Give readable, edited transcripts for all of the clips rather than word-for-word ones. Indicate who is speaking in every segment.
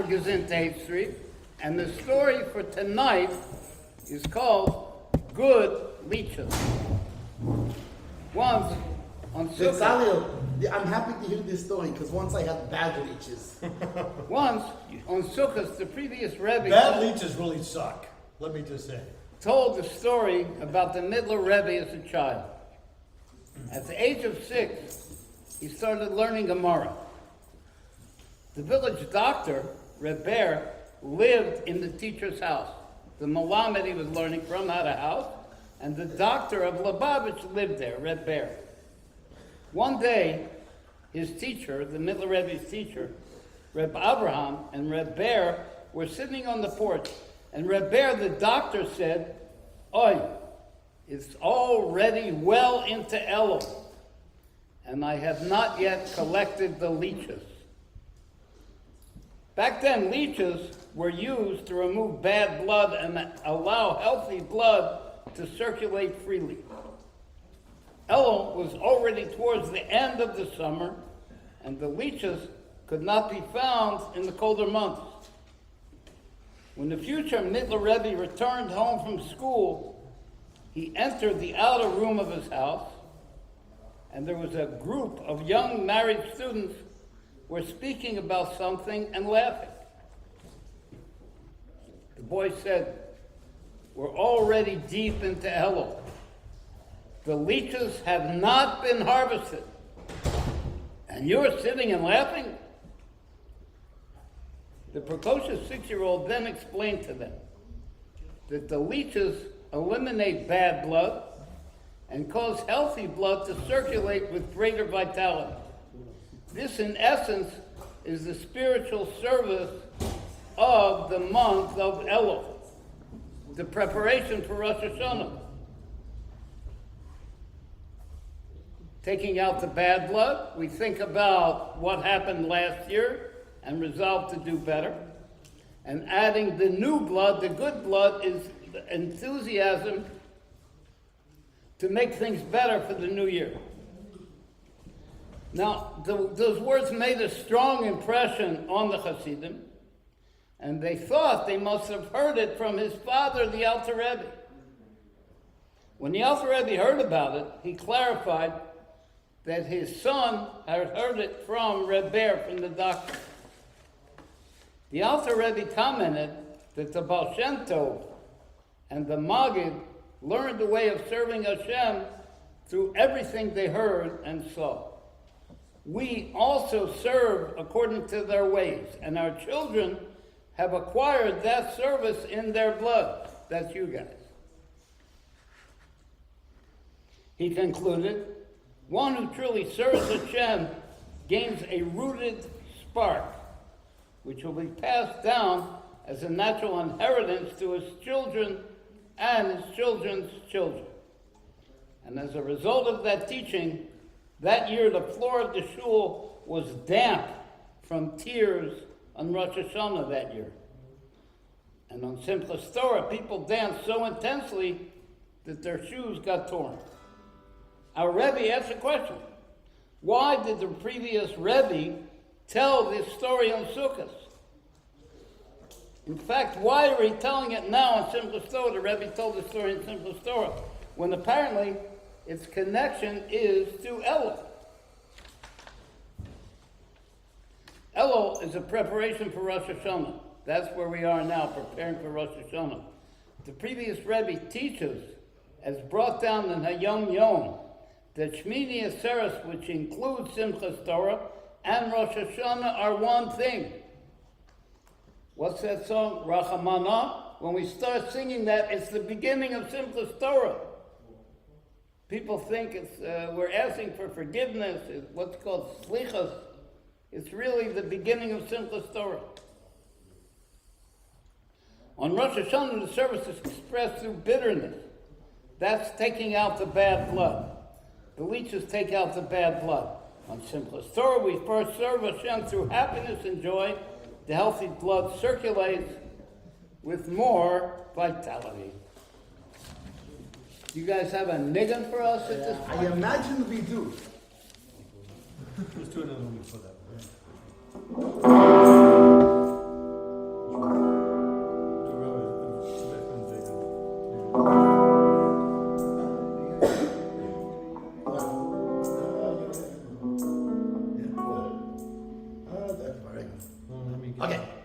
Speaker 1: Gezintahait, and the story for tonight is called Good Leeches. Once on Sukkot,
Speaker 2: I'm happy to hear this story because once I had bad leeches.
Speaker 1: Once on Sukkot, the previous Rebbe
Speaker 3: bad leeches really suck. Let me just say.
Speaker 1: Told the story about the Midler Rebbe as a child. At the age of 6, he started learning Gemara. The village doctor, Rebbe, lived in the teacher's house. The Malamed he was learning from had a house, and the doctor of Lubavitch lived there, Rebbe. One day, his teacher, the Midler Rebbe's teacher, Reb Abraham, and Rebbe were sitting on the porch, and Rebbe, the doctor, said, "Oi, it's already well into Elul, and I have not yet collected the leeches." Back then, leeches were used to remove bad blood and allow healthy blood to circulate freely. Elul was already towards the end of the summer, and the leeches could not be found in the colder months. When the future Midler Rebbe returned home from school, he entered the outer room of his house, and there was a group of young married students who were speaking about something and laughing. The boy said, "We're already deep into Elul. The leeches have not been harvested, and you're sitting and laughing?" The precocious 6-year-old then explained to them that the leeches eliminate bad blood and cause healthy blood to circulate with greater vitality. This, in essence, is the spiritual service of the month of Elul, the preparation for Rosh Hashanah. Taking out the bad blood, we think about what happened last year and resolve to do better. And adding the new blood, the good blood, is the enthusiasm to make things better for the new year. Now, those words made a strong impression on the Hasidim, and they thought they must have heard it from his father, the Alter Rebbe. When the Alter Rebbe heard about it, he clarified that his son had heard it from Rebbe, from the doctor. The Alter Rebbe commented that the Baal Shem Tov and the Maggid learned the way of serving Hashem through everything they heard and saw. We also serve according to their ways, and our children have acquired that service in their blood. That's you guys. He concluded, one who truly serves Hashem gains a rooted spark, which will be passed down as a natural inheritance to his children and his children's children. And as a result of that teaching, that year the floor of the shul was damp from tears on Rosh Hashanah that year. And on Simchas Torah, people danced so intensely that their shoes got torn. Our Rebbe asked a question. Why did the previous Rebbe tell this story on Sukkot? In fact, why are we telling it now on Simchas Torah? The Rebbe told the story in Simchas Torah, when apparently its connection is to Elul. Elul is a preparation for Rosh Hashanah. That's where we are now, preparing for Rosh Hashanah. The previous Rebbe teaches, as brought down in Hayom Yom, that Shmini Atzeres, which includes Simchas Torah, and Rosh Hashanah are one thing. What's that song? Rachamana? When we start singing that, it's the beginning of Simchas Torah. People think we're asking for forgiveness. It's what's called shliach. It's really the beginning of Simchas Torah. On Rosh Hashanah, the service is expressed through bitterness. That's taking out the bad blood. The leeches take out the bad blood. On Simchas Torah, we first serve Hashem through happiness and joy. The healthy blood circulates with more vitality. You guys have a niggun for us at this point?
Speaker 2: I imagine we do.
Speaker 3: Let's do another one for that.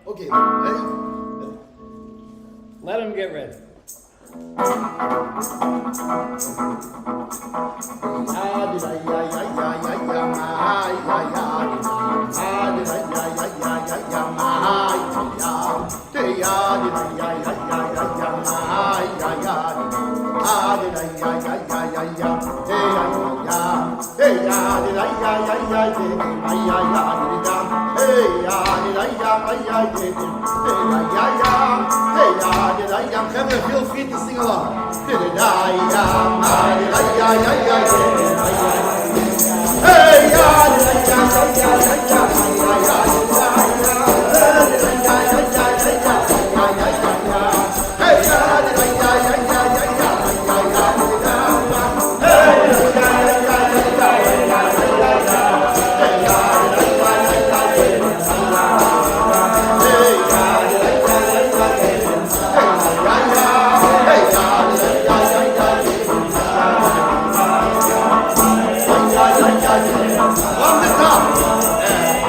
Speaker 2: Okay, ready?
Speaker 1: Let him get ready.
Speaker 2: Feel free to sing along. On the top.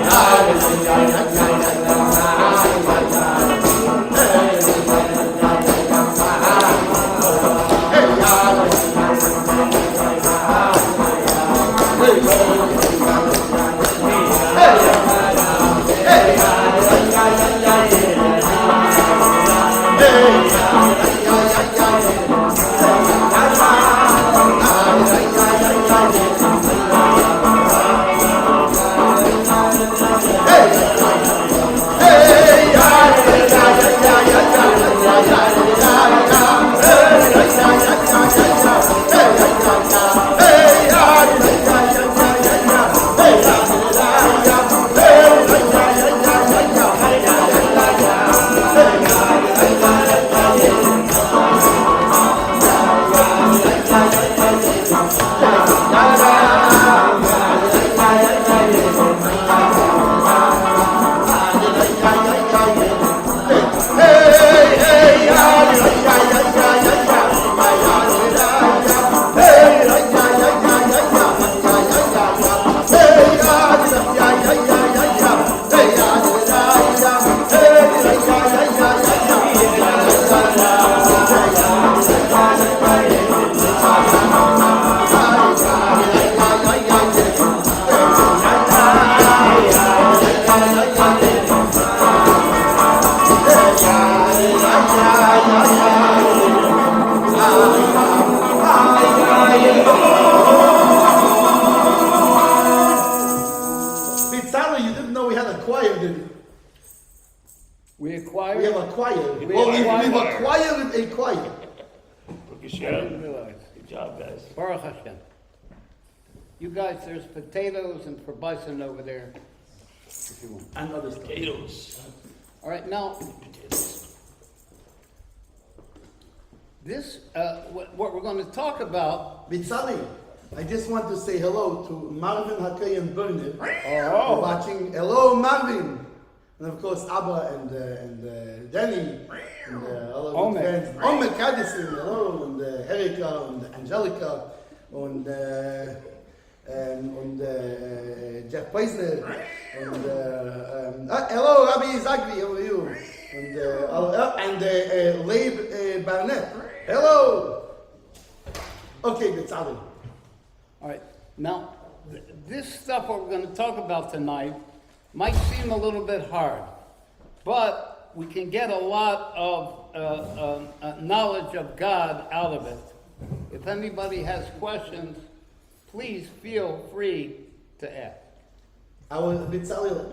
Speaker 1: didn't realize.
Speaker 4: Good job, guys.
Speaker 1: Baruch Hashem. You guys, there's potatoes and bison over there, if you want.
Speaker 2: And other stuff.
Speaker 4: Potatoes.
Speaker 1: All right, now,
Speaker 4: Potatoes.
Speaker 1: this, what we're going to talk about.
Speaker 2: Bitzali, I just want to say hello to Marvin Hakay and Bernard.
Speaker 1: Oh.
Speaker 2: Watching. Hello, Marvin. And of course, Abba and Danny. And all of
Speaker 1: Omer.
Speaker 2: the friends. Omer Kadison, hello. And Erika and Angelica. And Jeff Peisner. And hello, Rabbi Tzvi, how are you? And Leib Barnett. Hello. Okay, Bitzali.
Speaker 1: All right, now, this stuff what we're going to talk about tonight might seem a little bit hard, but we can get a lot of knowledge of God out of it. If anybody has questions, please feel free to ask.
Speaker 2: Our in-studio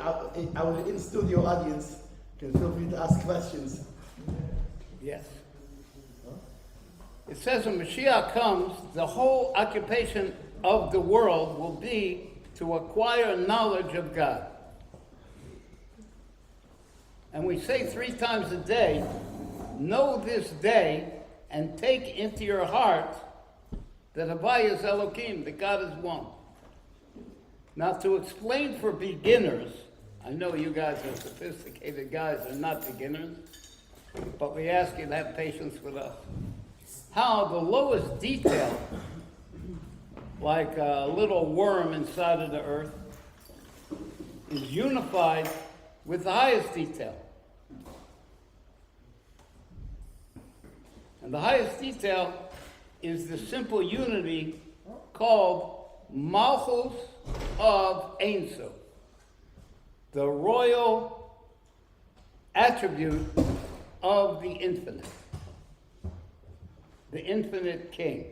Speaker 2: audience can feel free to ask questions.
Speaker 1: Yes. It says when Mashiach comes, the whole occupation of the world will be to acquire knowledge of God. And we say 3 times a day, know this day and take into your heart that Havaya is Elohim, that God is one. Now to explain for beginners, I know you guys are sophisticated guys, are not beginners, but we ask you to have patience with us. How the lowest detail, like a little worm inside of the earth, is unified with the highest detail. And the highest detail is the simple unity called Malchus of Ein Sof, the royal attribute of the infinite king.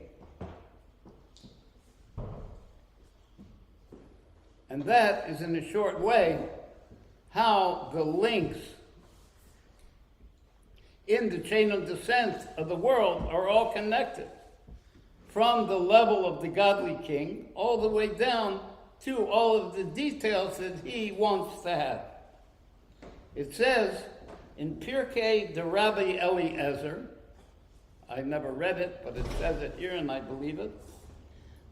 Speaker 1: And that is, in a short way, how the links in the chain of descent of the world are all connected, from the level of the godly king all the way down to all of the details that he wants to have. It says in Pirkei de Rabbi Eliezer, I never read it, but it says it here and I believe it,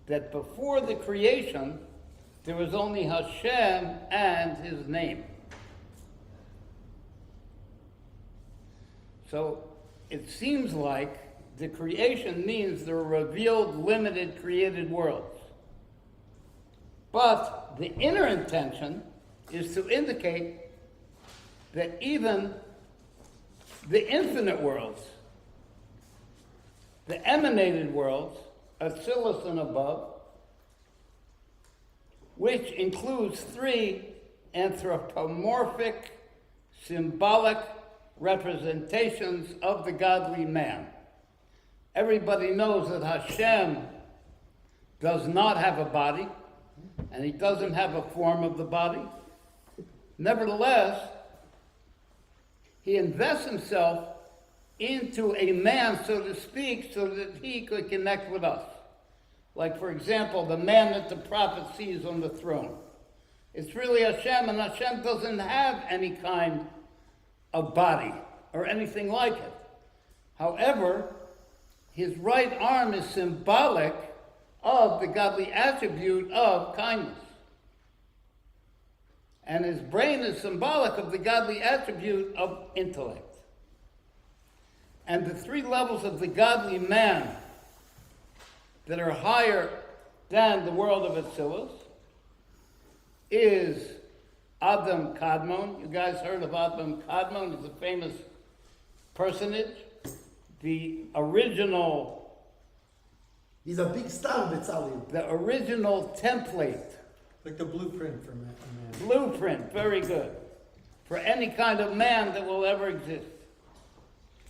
Speaker 1: that before the creation, there was only Hashem and his name. So it seems like the creation means there are revealed, limited, created worlds. But the inner intention is to indicate that even the infinite worlds, the emanated worlds, Atzilus and above, which includes 3 anthropomorphic, symbolic representations of the godly man. Everybody knows that Hashem does not have a body, and he doesn't have a form of the body. Nevertheless, he invests himself into a man, so to speak, so that he could connect with us. Like, for example, the man that the prophet sees on the throne. It's really Hashem, and Hashem doesn't have any kind of body or anything like it. However, his right arm is symbolic of the godly attribute of kindness. And his brain is symbolic of the godly attribute of intellect. And the 3 levels of the godly man that are higher than the world of Atzilus is Adam Kadmon. You guys heard of Adam Kadmon? He's a famous personage. The original...
Speaker 2: He's a big star, Bitzali.
Speaker 1: The original template.
Speaker 3: Like the blueprint for man.
Speaker 1: Blueprint, very good. For any kind of man that will ever exist.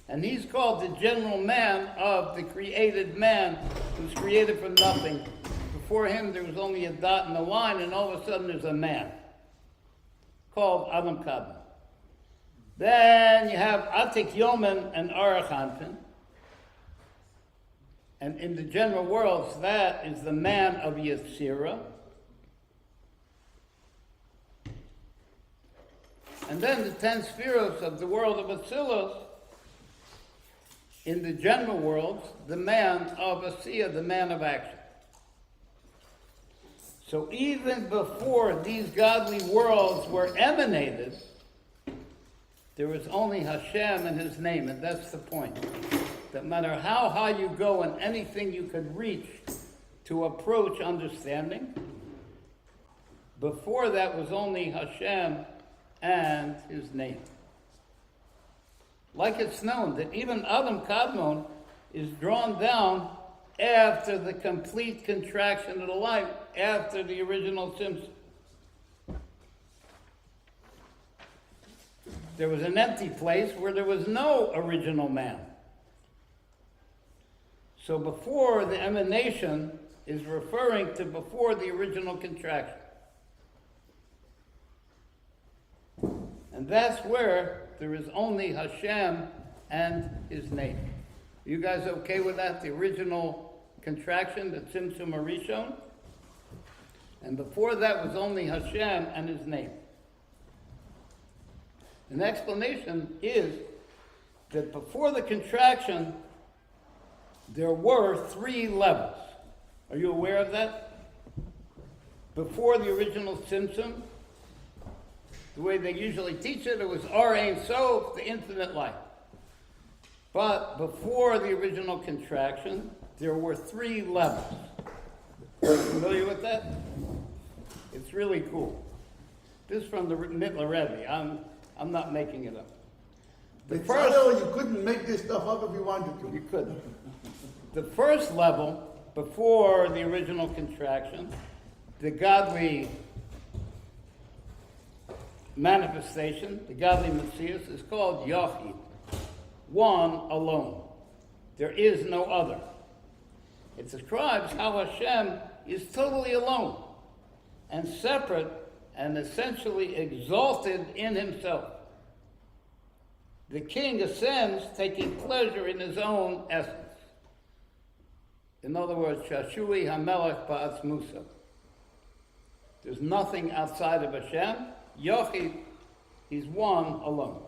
Speaker 1: And he's called the general man of the created man who's created from nothing. Before him there was only a dot and a line, and all of a sudden there's a man called Adam Kadmon. Then you have Atik Yomen and Arachanpin. And in the general worlds, that is the man of Yetzirah. And then the 10 spheros of the world of Atzilus, in the general worlds, the man of Asiya, the man of action. So even before these godly worlds were emanated, there was only Hashem and his name, and that's the point. That no matter how high you go and anything you could reach to approach understanding, before that was only Hashem and his name. Like it's known that even Adam Kadmon is drawn down after the complete contraction of the light, after the original Tzimtzum. There was an empty place where there was no original man. So before the emanation is referring to before the original contraction. And that's where there is only Hashem and his name. Are you guys okay with that? The original contraction, the Tzimtzum Arishon? And before that was only Hashem and his name. An explanation is that before the contraction, there were 3 levels. Are you aware of that? Before the original Tzimtzum, the way they usually teach it, it was Or Ein Sof, the infinite light. But before the original contraction, there were 3 levels. Are you familiar with that? It's really cool. This is from the Mittler Rebbe. I'm not making it up.
Speaker 2: The first, you couldn't make this stuff up if you wanted to.
Speaker 1: You couldn't. The first level, before the original contraction, the godly manifestation, the godly Messias, is called Yachid, one alone. There is no other. It describes how Hashem is totally alone and separate and essentially exalted in himself. The king ascends, taking pleasure in his own essence. In other words, Shashui HaMelech Ba'atzmusa. There's nothing outside of Hashem. Yochid, he's one alone.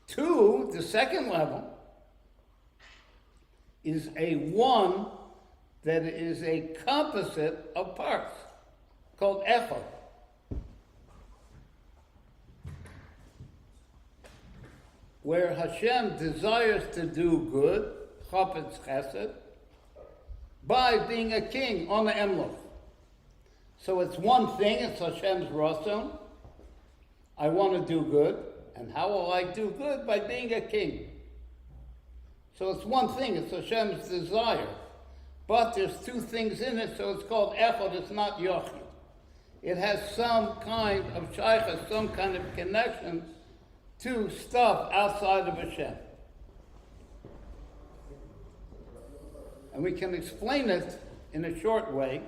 Speaker 1: 2, the second level, is a one that is a composite of parts, called Echad. Where Hashem desires to do good, Chafetz Chesed, by being a king on the Emloch. So it's one thing, it's Hashem's Ratzon. I want to do good, and how will I do good? By being a king. So it's one thing, it's Hashem's desire. But there's 2 things in it, so it's called Echad, it's not Yochid. It has some kind of shaykhah, some kind of connection to stuff outside of Hashem. And we can explain it in a short way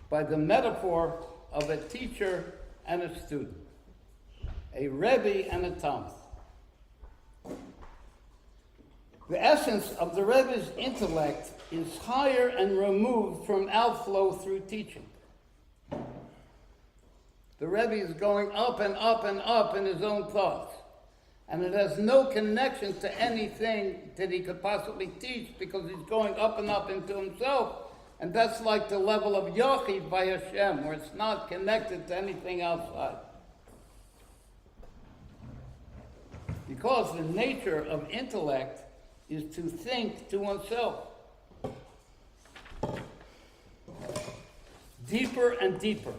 Speaker 1: by the metaphor of a teacher and a student, a Rebbe and a Talmud. The essence of the Rebbe's intellect is higher and removed from outflow through teaching. The Rebbe is going up and up and up in his own thoughts. And it has no connection to anything that he could possibly teach because he's going up and up into himself. And that's like the level of Yochid by Hashem, where it's not connected to anything outside. Because the nature of intellect is to think to oneself. Deeper and deeper.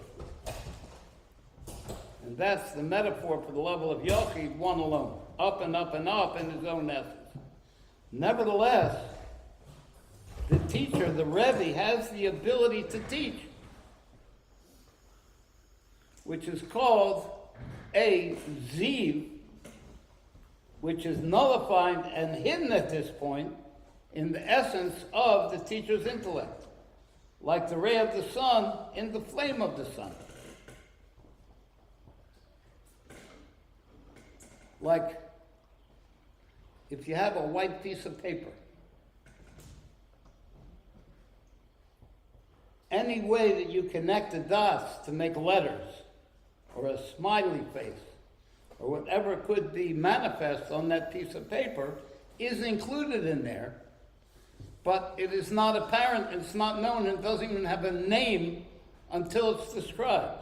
Speaker 1: And that's the metaphor for the level of Yochid, one alone. Up and up and up in his own essence. Nevertheless, the teacher, the Rebbe, has the ability to teach, which is called a Ziv, which is nullified and hidden at this point in the essence of the teacher's intellect, like the ray of the sun in the flame of the sun. Like if you have a white piece of paper, any way that you connect the dots to make letters, or a smiley face, or whatever could be manifest on that piece of paper is included in there, but it is not apparent, it's not known, it doesn't even have a name until it's described.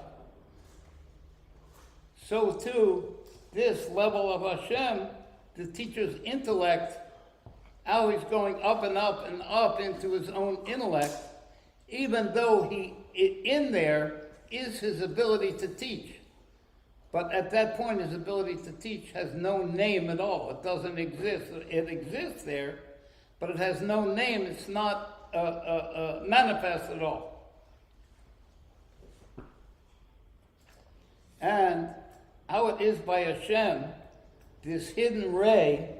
Speaker 1: So too, this level of Hashem, the teacher's intellect, how he's going up and up and up into his own intellect, even though in there is his ability to teach. But at that point, his ability to teach has no name at all. It doesn't exist. It exists there, but it has no name. It's not manifest at all. And how it is by Hashem, this hidden ray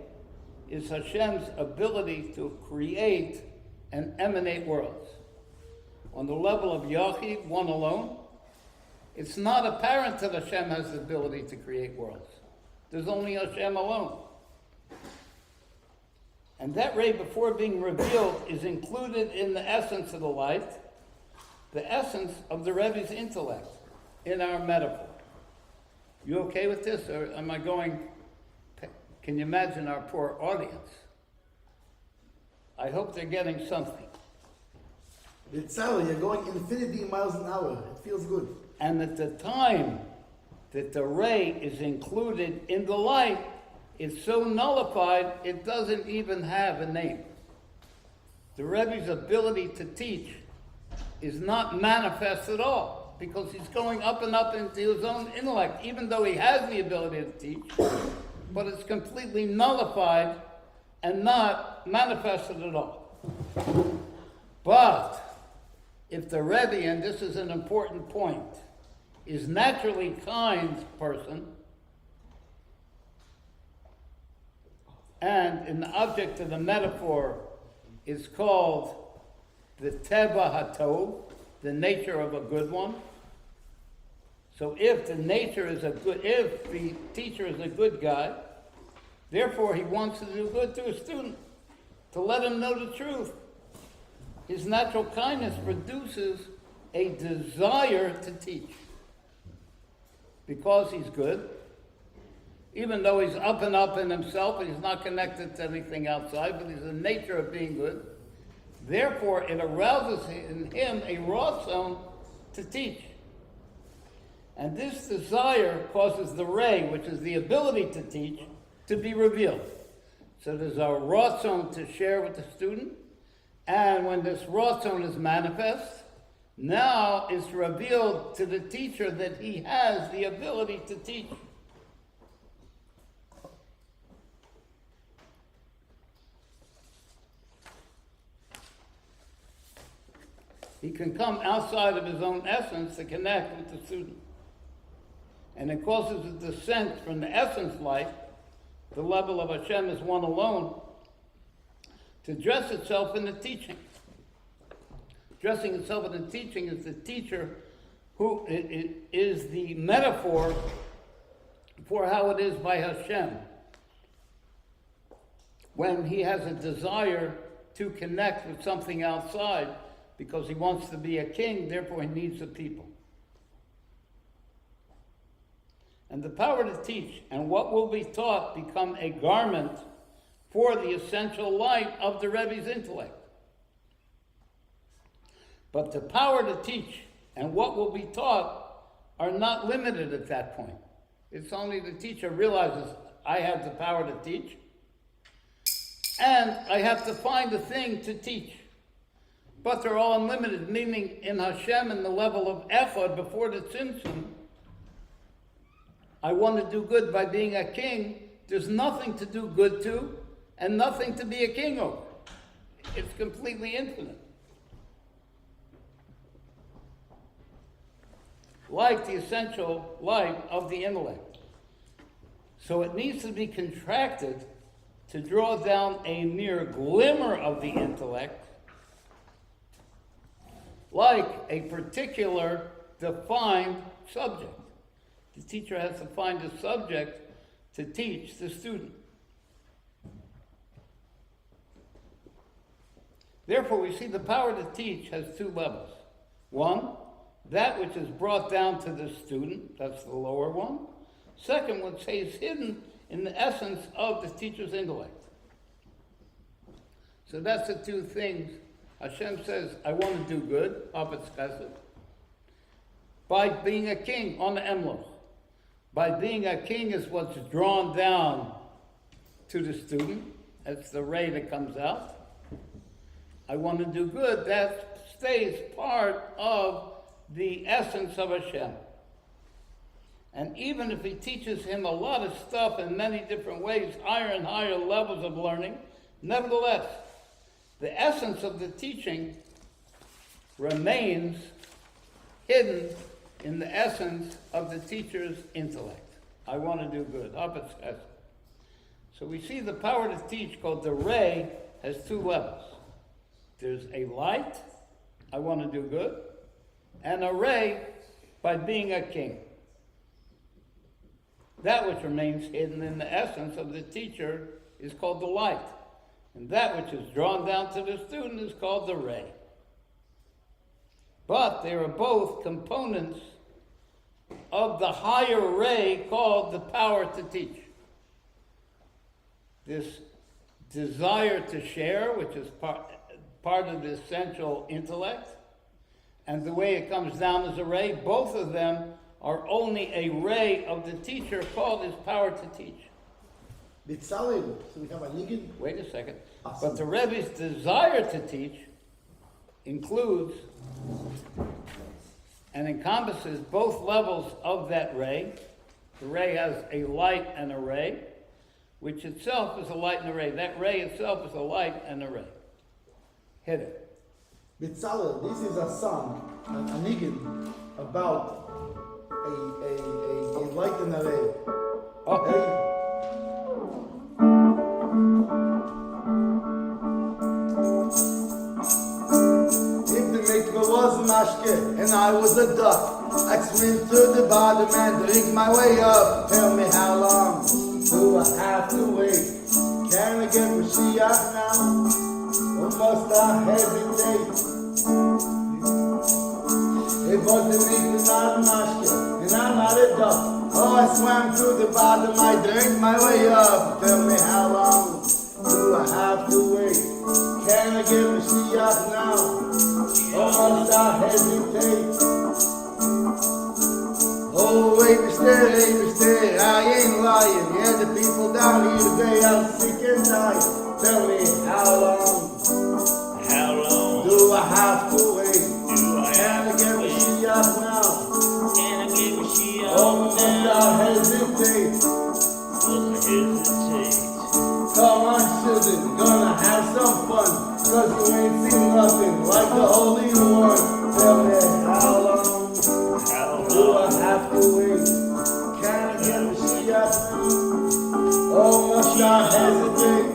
Speaker 1: is Hashem's ability to create and emanate worlds. On the level of Yachid, one alone, it's not apparent that Hashem has the ability to create worlds. There's only Hashem alone. And that ray, before being revealed, is included in the essence of the light, the essence of the Rebbe's intellect in our metaphor. You okay with this, or am I going... Can you imagine our poor audience? I hope they're getting something.
Speaker 2: It's you're going infinity miles an hour. It feels good.
Speaker 1: And at the time that the ray is included in the light, it's so nullified, it doesn't even have a name. The Rebbe's ability to teach is not manifest at all, because he's going up and up into his own intellect, even though he has the ability to teach, but it's completely nullified and not manifested at all. But if the Rebbe, and this is an important point, is naturally kind person, and in the object of the metaphor is called the Teva Hatov, the nature of a good one. So if the teacher is a good guy, therefore he wants to do good to a student, to let him know the truth. His natural kindness produces a desire to teach. Because he's good, even though he's up and up in himself and he's not connected to anything outside, but he's the nature of being good. Therefore, it arouses in him a ratzon to teach. And this desire causes the ray, which is the ability to teach, to be revealed. So there's a ratzon to share with the student, and when this ratzon is manifest, now it's revealed to the teacher that he has the ability to teach. He can come outside of his own essence to connect with the student. And it causes a descent from the essence life, the level of Hashem is one alone, to dress itself in the teaching. Dressing itself in the teaching is the teacher who is the metaphor for how it is by Hashem. When he has a desire to connect with something outside, because he wants to be a king, therefore he needs a people. And the power to teach and what will be taught become a garment for the essential light of the Rebbe's intellect. But the power to teach and what will be taught are not limited at that point. It's only the teacher realizes, I have the power to teach, and I have to find a thing to teach. But they're all unlimited, meaning in Hashem and the level of Echad before the Tzimtzum, I want to do good by being a king. There's nothing to do good to and nothing to be a king over. It's completely infinite. Like the essential life of the intellect. So it needs to be contracted to draw down a mere glimmer of the intellect, like a particular defined subject. The teacher has to find a subject to teach the student. Therefore, we see the power to teach has two levels. One, that which is brought down to the student, that's the lower one. Second, what is hidden in the essence of the teacher's intellect. So that's the two things. Hashem says, I want to do good, by being a king on the Emloch. By being a king is what's drawn down to the student. That's the ray that comes out. I want to do good. That stays part of the essence of Hashem. And even if he teaches him a lot of stuff in many different ways, higher and higher levels of learning, nevertheless, the essence of the teaching remains hidden in the essence of the teacher's intellect. I want to do good. So we see the power to teach, called the ray, has two levels. There's a light, I want to do good, and a ray by being a king. That which remains hidden in the essence of the teacher is called the light. And that which is drawn down to the student is called the ray. But they are both components of the higher ray called the power to teach. This desire to share, which is part of the essential intellect, and the way it comes down as a ray, both of them are only a ray of the teacher called his power to teach.
Speaker 2: So we have a niggun.
Speaker 1: Wait a second.
Speaker 2: Awesome.
Speaker 1: But the Rebbe's desire to teach includes and encompasses both levels of that ray. The ray has a light and a ray, which itself is a light and a ray. That ray itself is a light and a ray. Hit it.
Speaker 2: Bitzalel, this is a song, a niggun, about a light and a ray.
Speaker 1: Oh.
Speaker 2: Was mashke and I was a duck. I swim to the bottom and drink my way up. Tell me how long do I have to wait? Can I get shliach now? Or must I hesitate? It wasn't even not mashke and I'm not a duck. Oh, I swam to the bottom, I drank my way up. Tell me how long do I have to wait? Can I get shliach now? Or must I hesitate? Oh, stay, I ain't lying. Yeah, the people down here today are sick and tired. Tell me how long do I have to wait? Can I get a shliach now? Or must I hesitate? Come on, children, gonna have some fun. Cause you ain't seen nothing like the Holy One. Tell me how long do I have to wait? Can I get a shliach? Or must I hesitate?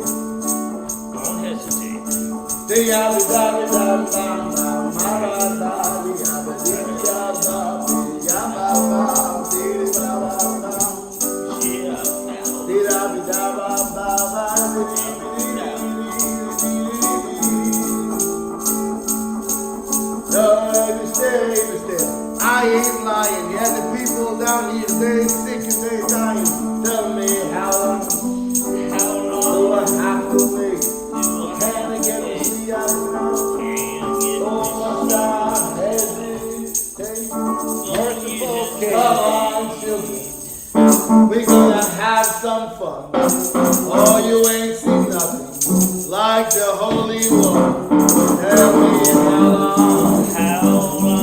Speaker 4: Don't hesitate.
Speaker 2: I ain't lying, yeah, the people down here, they sick and they dying. Tell me how long do I have to wait? Can I get a shliach now? Or must I hesitate? Merciful King, come on, children, we gonna have some fun. Oh, you ain't seen nothing like the Holy One. Tell me how long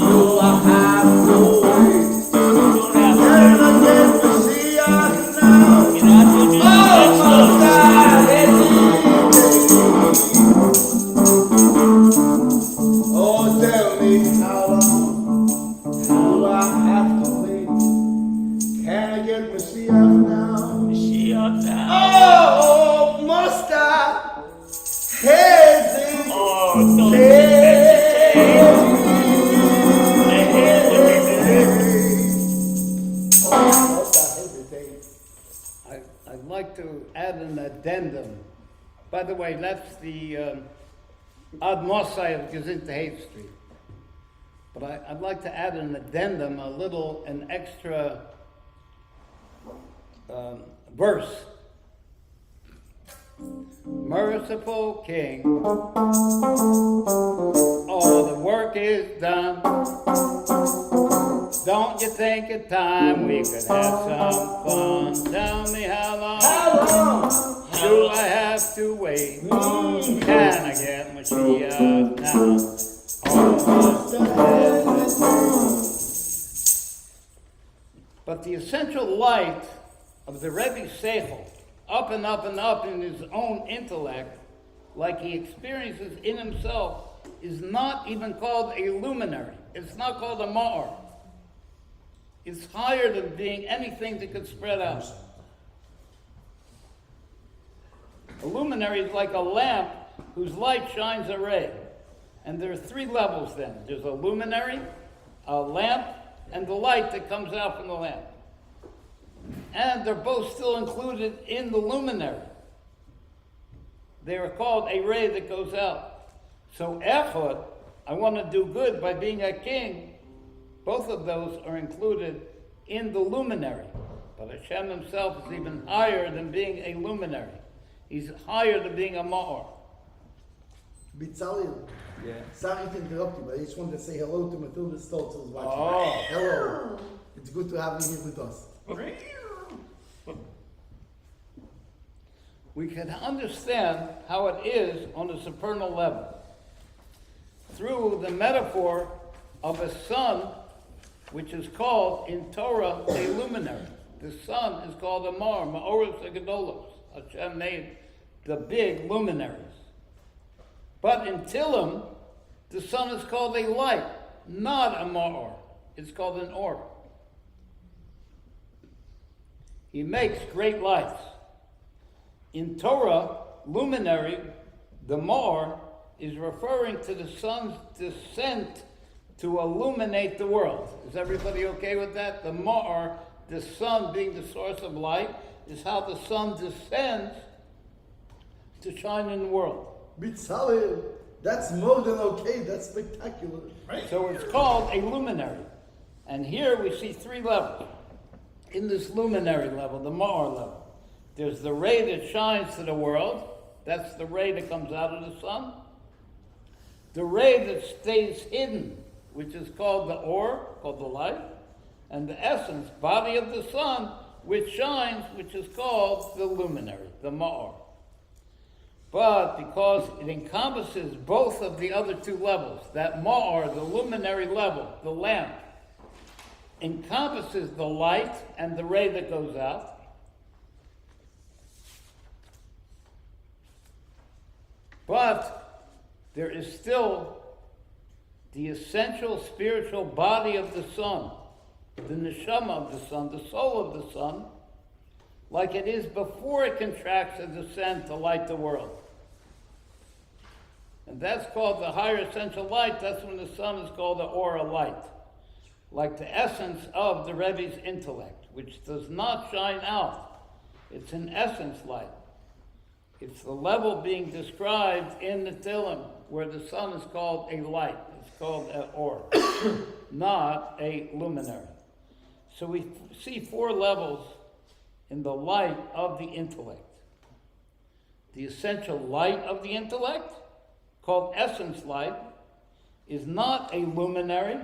Speaker 2: do I have to wait? Can I get the shliach now? Oh, must I hesitate? Oh, tell me how long do I have to wait? Can I get the shliach now? Oh, must I hesitate?
Speaker 4: Oh, don't hesitate.
Speaker 1: I'd like to add an addendum. By the way, that's the Ad Mosai of Gezintahait Street. But I'd like to add an addendum, an extra verse. Merciful King, all the work is done. Don't you think it's time we could have some fun? Tell me how long do I have to wait? Can I get my shliach now? But the essential light of the Rebbe's seichel, up and up and up in his own intellect, like he experiences in himself, is not even called a luminary. It's not called a ma'or. It's higher than being anything that could spread out. A luminary is like a lamp whose light shines a ray. And there are three levels then. There's a luminary, a lamp, and the light that comes out from the lamp. And they're both still included in the luminary. They are called a ray that goes out. So echad, I want to do good by being a king. Both of those are included in the luminary. But Hashem himself is even higher than being a luminary. He's higher than being a ma'or.
Speaker 2: Bitzalil.
Speaker 1: Yeah.
Speaker 2: Sorry to interrupt you, but I just wanted to say hello to Matilda Stoltz who's watching.
Speaker 1: Oh.
Speaker 2: Hello. It's good to have you here with us.
Speaker 1: We can understand how it is on a supernal level through the metaphor of a sun, which is called in Torah a luminary. The sun is called a mar, ma'oros agadolos. Hashem made the big luminaries. But in Tillim, the sun is called a light, not a ma'or. It's called an or. He makes great lights. In Torah, luminary, the ma'or, is referring to the sun's descent to illuminate the world. Is everybody okay with that? The ma'or, the sun being the source of light, is how the sun descends to shine in the world.
Speaker 2: Bitzalil, that's more than okay. That's spectacular.
Speaker 1: Right. So it's called a luminary. And here we see three levels. In this luminary level, the ma'or level, there's the ray that shines to the world. That's the ray that comes out of the sun. The ray that stays hidden, which is called the or, called the light. And the essence, body of the sun, which shines, which is called the luminary, the ma'or. But because it encompasses both of the other two levels, that ma'or, the luminary level, the lamp, encompasses the light and the ray that goes out. But there is still the essential spiritual body of the sun, the neshama of the sun, the soul of the sun, like it is before it contracts and descends to light the world. And that's called the higher essential light. That's when the sun is called the aura light. Like the essence of the Rebbe's intellect, which does not shine out. It's an essence light. It's the level being described in the Tillim, where the sun is called a light. It's called an or, not a luminary. So we see four levels in the light of the intellect. The essential light of the intellect, called essence light, is not a luminary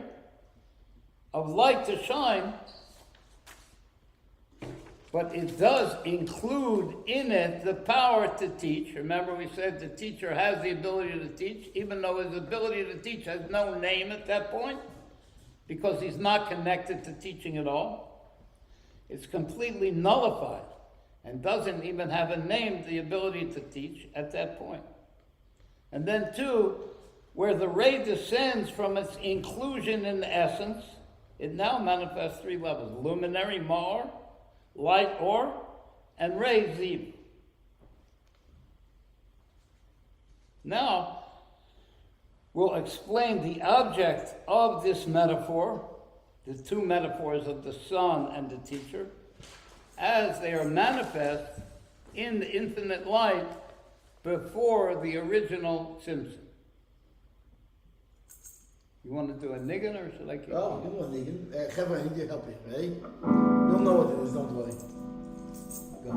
Speaker 1: of light to shine, but it does include in it the power to teach. Remember we said the teacher has the ability to teach, even though his ability to teach has no name at that point, because he's not connected to teaching at all. It's completely nullified and doesn't even have a name, the ability to teach at that point. And then two, where the ray descends from its inclusion in the essence, it now manifests three levels: luminary, ma'or, light, or, and ray, ziv. Now, we'll explain the object of this metaphor, the two metaphors of the sun and the teacher, as they are manifest in the infinite light before the original Tzimtzum. You want to do a niggin or should I keep
Speaker 2: Oh,
Speaker 1: going?
Speaker 2: you know, Negan. Kevin, I need your help here, ready? You'll know what it is, don't worry. Go.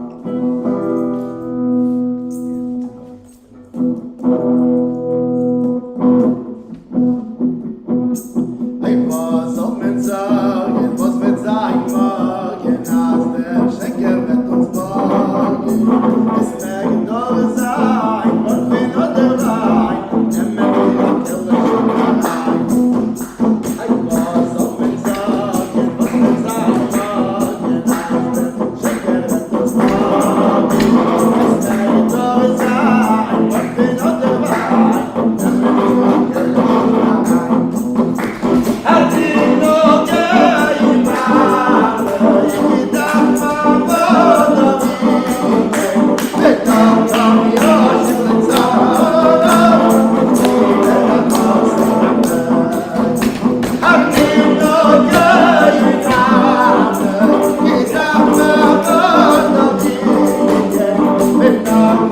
Speaker 2: Ich war so mit Sagen, was mit sein morgen, als der Schenker wird uns borgen. Es mag nur sein, und bin oder rein, der Mensch hat Kelle Schukarein. Ich war so mit Sagen, was mit sein morgen, als der Schenker wird uns borgen. Es mag nur sein, und bin oder rein, der Mensch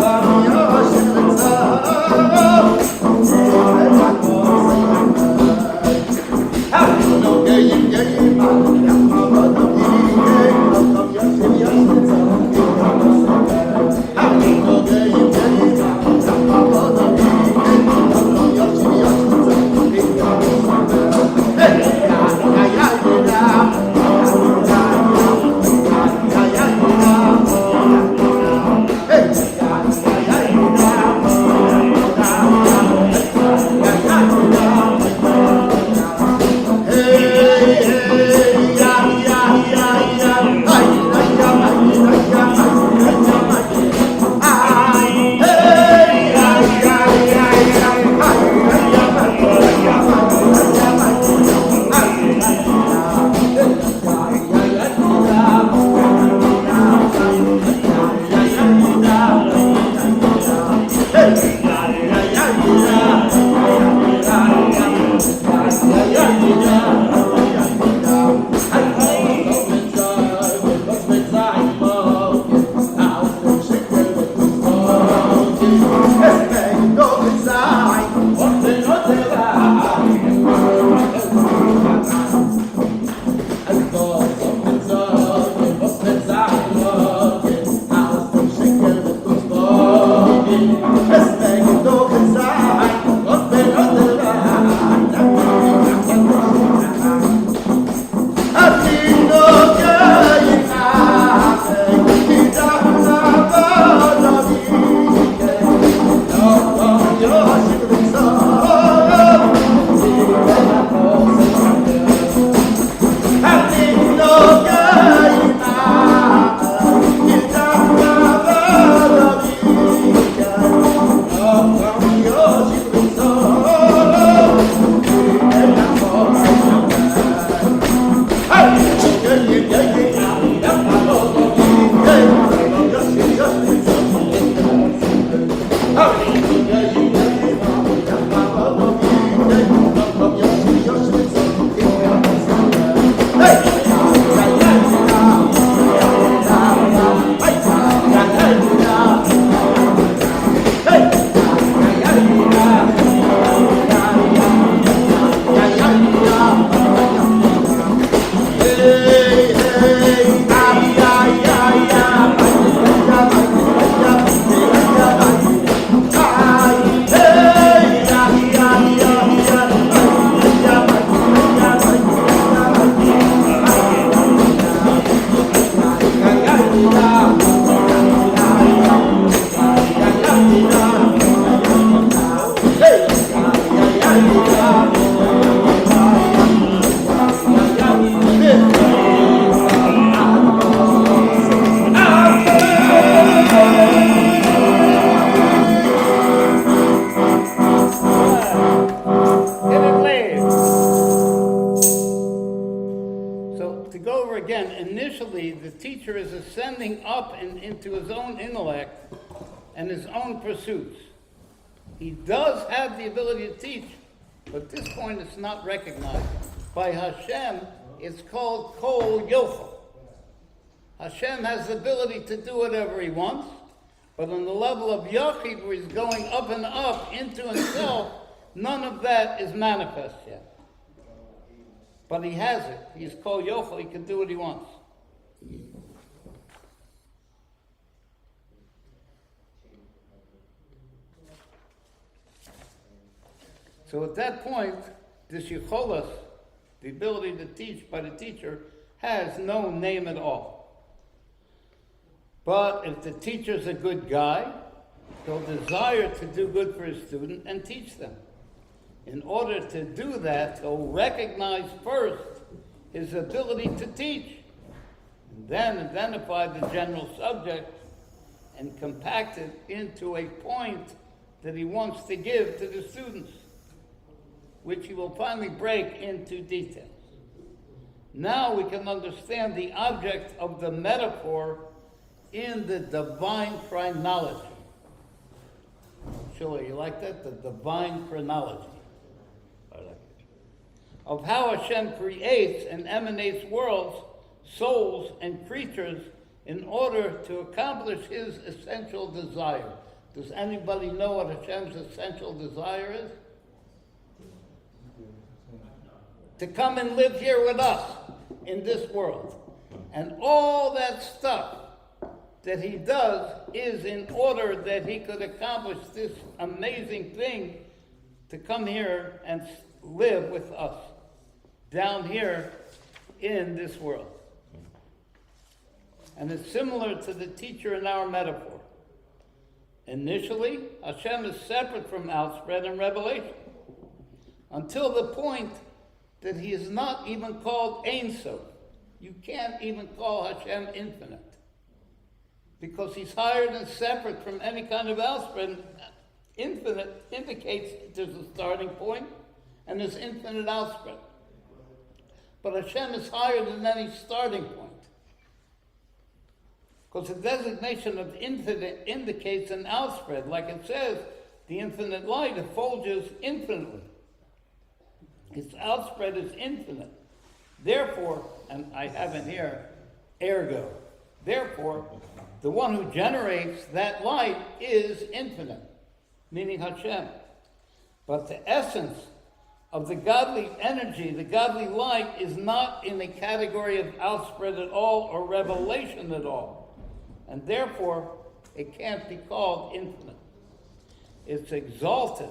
Speaker 2: hat Kelle Schukarein.
Speaker 1: Into his own intellect and his own pursuits. He does have the ability to teach, but at this point it's not recognized. By Hashem, it's called Kol Yochel. Hashem has the ability to do whatever he wants, but on the level of Yachid, where he's going up and up into himself, none of that is manifest yet. but he has it. He's Kol Yochel, he can do what he wants. So at that point, this Yecholas, the ability to teach by the teacher, has no name at all. But if the teacher's a good guy, he'll desire to do good for his student and teach them. In order to do that, he'll recognize first his ability to teach, and then identify the general subject and compact it into a point that he wants to give to the students, which he will finally break into details. Now we can understand the object of the metaphor in the divine chronology. Shula, you like that? The divine chronology. I like it. Of how Hashem creates and emanates worlds, souls, and creatures in order to accomplish his essential desire. Does anybody know what Hashem's essential desire is? To come and live here with us in this world. And all that stuff that he does is in order that he could accomplish this amazing thing to come here and live with us down here in this world. And it's similar to the teacher in our metaphor. Initially, Hashem is separate from outspread and revelation until the point that he is not even called Ein Sof. You can't even call Hashem infinite, because he's higher and separate from any kind of outspread. Infinite indicates there's a starting point and there's infinite outspread. But Hashem is higher than any starting point, because the designation of infinite indicates an outspread. Like it says, the infinite light effulges infinitely. Its outspread is infinite. Therefore, and I have in here, ergo. Therefore, the one who generates that light is infinite, meaning Hashem. But the essence of the godly energy, the godly light, is not in the category of outspread at all or revelation at all. And therefore, it can't be called infinite. It's exalted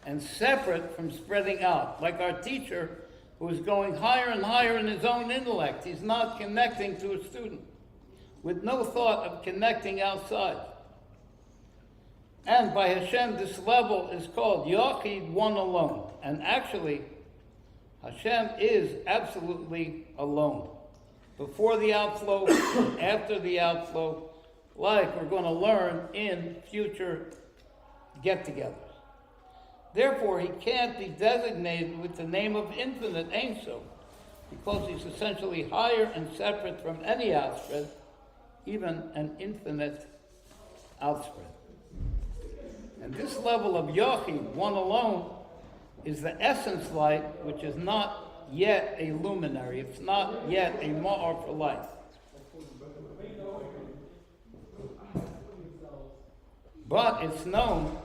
Speaker 1: and separate from spreading out. Like our teacher, who is going higher and higher in his own intellect. He's not connecting to a student, with no thought of connecting outside. And by Hashem, this level is called Yachid, one alone. And actually, Hashem is absolutely alone. Before the outflow, after the outflow, like we're going to learn in future get-togethers. Therefore, he can't be designated with the name of infinite Ein Sof, because he's essentially higher and separate from any outspread, even an infinite outspread. And this level of Yachid, one alone, is the essence light, which is not yet a luminary. It's not yet a ma'or for life. But it's known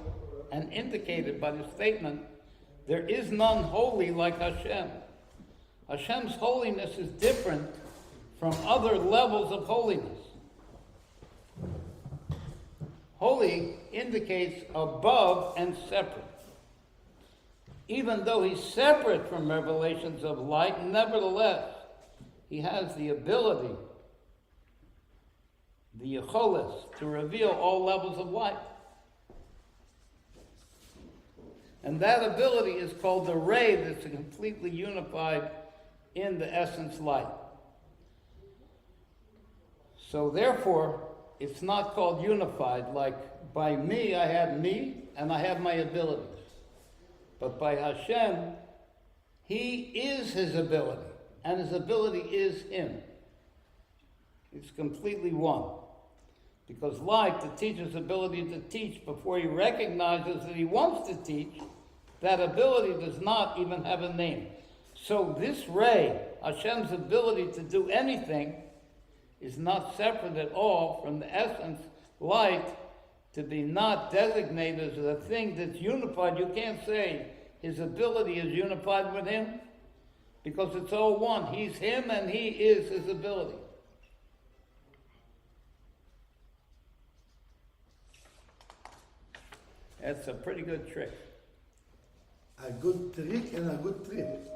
Speaker 1: and indicated by the statement, there is none holy like Hashem. Hashem's holiness is different from other levels of holiness. Holy indicates above and separate. Even though he's separate from revelations of light, nevertheless, he has the ability, the Yecholas, to reveal all levels of light. And that ability is called the ray that's completely unified in the essence light. So therefore, it's not called unified, like by me I have me and I have my abilities. But by Hashem, he is his ability, and his ability is him. It's completely one. Because like the teacher's ability to teach before he recognizes that he wants to teach, that ability does not even have a name. So this ray, Hashem's ability to do anything, is not separate at all from the essence, light, to be not designated as a thing that's unified. You can't say his ability is unified with him, because it's all one. He's him and he is his ability. That's a pretty good trick.
Speaker 2: A good trick and a good trip.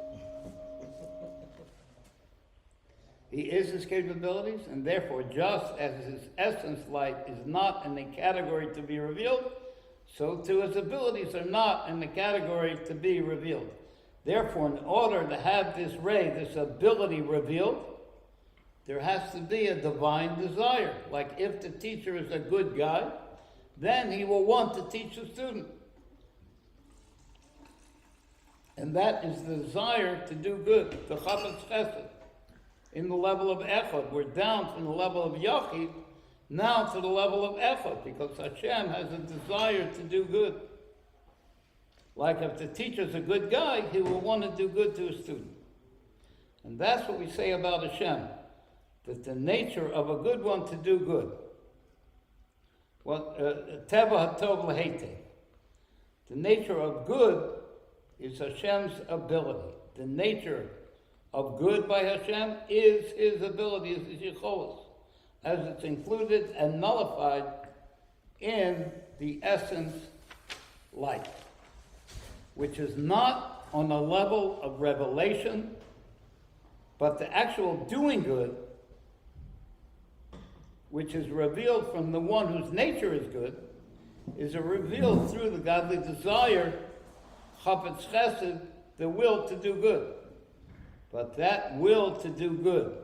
Speaker 1: He is his capabilities, and therefore, just as his essence light is not in the category to be revealed, so too his abilities are not in the category to be revealed. Therefore, in order to have this ray, this ability revealed, there has to be a divine desire. Like if the teacher is a good guy, then he will want to teach the student. And that is the desire to do good, the chafetz chesed. In the level of echad, we're down from the level of yachid, now to the level of echad, because Hashem has a desire to do good. Like if the teacher's a good guy, he will want to do good to his student. And that's what we say about Hashem, that the nature of a good one to do good. Teva hatov l'heitei. The nature of good is Hashem's ability. The nature of good by Hashem is his ability, is his yicholos, as it's included and nullified in the essence light, which is not on the level of revelation, but the actual doing good, which is revealed from the one whose nature is good, is revealed through the godly desire, chafetz chesed, the will to do good. But that will to do good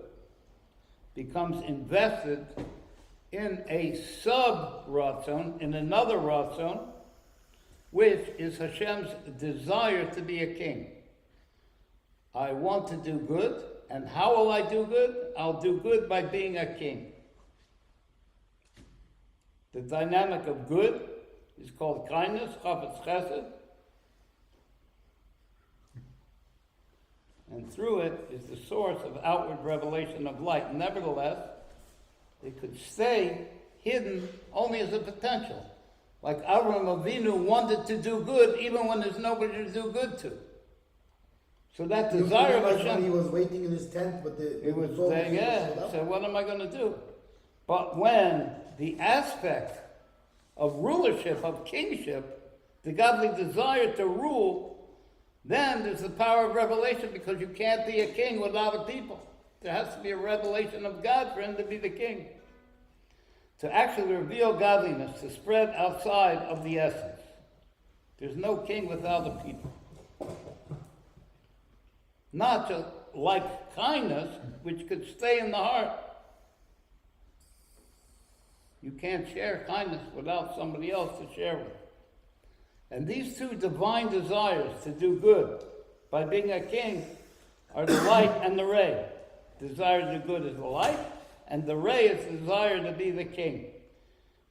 Speaker 1: becomes invested in a sub-ratzon, in another ratzon, which is Hashem's desire to be a king. I want to do good, and how will I do good? I'll do good by being a king. The dynamic of good is called kindness, chafetz chesed, and through it is the source of outward revelation of light. Nevertheless, it could stay hidden only as a potential. Like Avraham Avinu wanted to do good even when there's nobody to do good to. So that desire of Hashem...
Speaker 2: He was waiting in his tent, but
Speaker 1: he was saying, so what am I going to do? But when the aspect of rulership, of kingship, the godly desire to rule, then there's the power of revelation, because you can't be a king without a people. There has to be a revelation of God for him to be the king. To actually reveal godliness, to spread outside of the essence. There's no king without a people. Not just like kindness, which could stay in the heart. You can't share kindness without somebody else to share with. And these two divine desires to do good by being a king are the light and the ray. Desire to do good is the light, and the ray is the desire to be the king,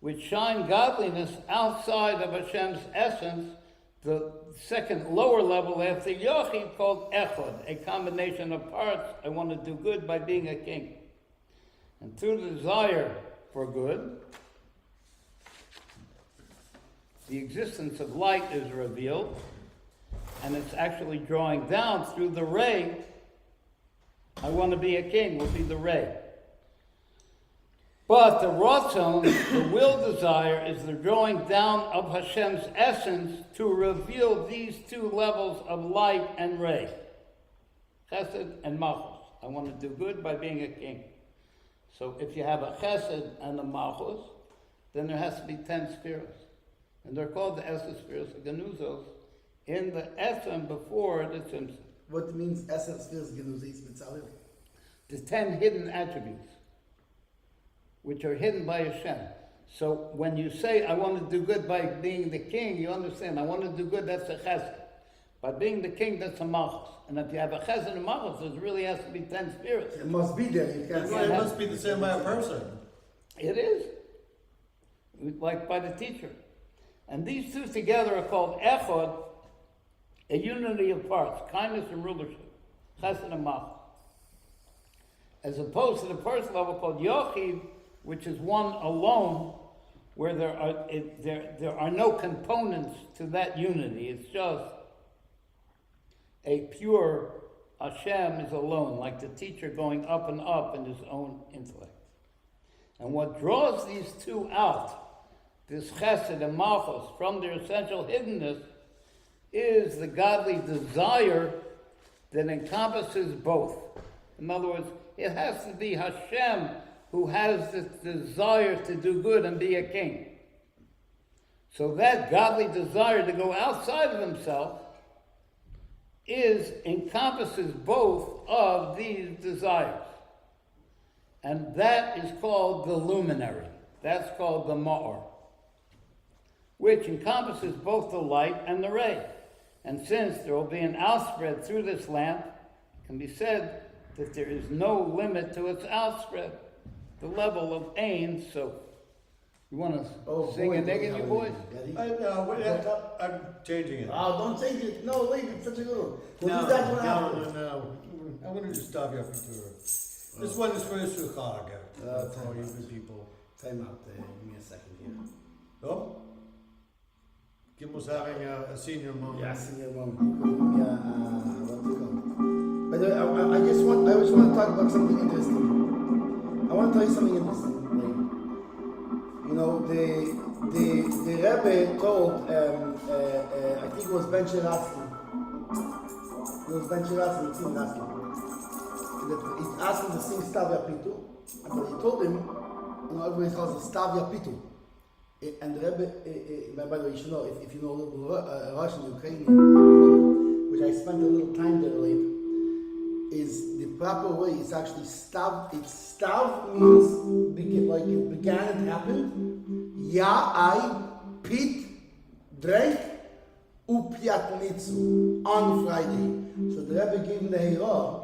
Speaker 1: which shine godliness outside of Hashem's essence, the second lower level after Yochid, called echad, a combination of parts. I want to do good by being a king. And through the desire for good, the existence of light is revealed, and it's actually drawing down through the ray. I want to be a king will be the ray. But the ratzon, the will desire, is the drawing down of Hashem's essence to reveal these two levels of light and ray. Chesed and malchus. I want to do good by being a king. So if you have a chesed and a malchus, then there has to be 10 spheres. And they're called the Esser spheres, the Genuzos, in the Esem before the Tzimtzum.
Speaker 2: What means Esser spheres, Genuzis, Mitzalel?
Speaker 1: The 10 hidden attributes, which are hidden by Hashem. So when you say, I want to do good by being the king, you understand, I want to do good, that's a chesed. By being the king, that's a malchus. And if you have a chesed and a malchus, there really has to be 10 spirits.
Speaker 2: It must be there. You can't
Speaker 3: It must be the same by a person.
Speaker 1: It is. Like by the teacher. And these two together are called echad, a unity of parts, kindness and rulership, chesed and malchus. As opposed to the first level called yochid, which is one alone, where there are no components to that unity. It's just a pure Hashem is alone, like the teacher going up and up in his own intellect. And what draws these two out, this chesed and malchus, from their essential hiddenness, is the godly desire that encompasses both. In other words, it has to be Hashem who has this desire to do good and be a king. So that godly desire to go outside of himself encompasses both of these desires. And that is called the luminary. That's called the ma'or, which encompasses both the light and the ray. And since there will be an outspread through this lamp, it can be said that there is no limit to its outspread, the level of Ein Sof. You want to sing a nigga, you boys?
Speaker 3: I'm changing it.
Speaker 2: Oh, don't change it. No, leave it. Such a good one. We'll
Speaker 3: No,
Speaker 2: do that one after.
Speaker 3: no. I want to just stop you up to this one is for the shliach. That's all you good people.
Speaker 2: Time out. Give me a second here.
Speaker 3: Oh? Kim was having a senior moment.
Speaker 2: Yeah, senior moment. What's it called? By the way, I just want to talk about something interesting. I want to tell you something interesting. You know, the Rebbe told, I think it was Ben Shiratzky. It was Ben Shiratzky, it's not asking. He asked him to sing Stav Yapitu, but he told him, you know, everybody calls it Stav Yapitu. And the Rebbe, by the way, you should know, if you know a little Russian, Ukrainian, which I spent a little time there lately, is the proper way is actually Stav. It's Stav means like it began, it happened. Ya, I, Pit, drank, Upiatnitzu on Friday. So the Rebbe gave him the Heirah.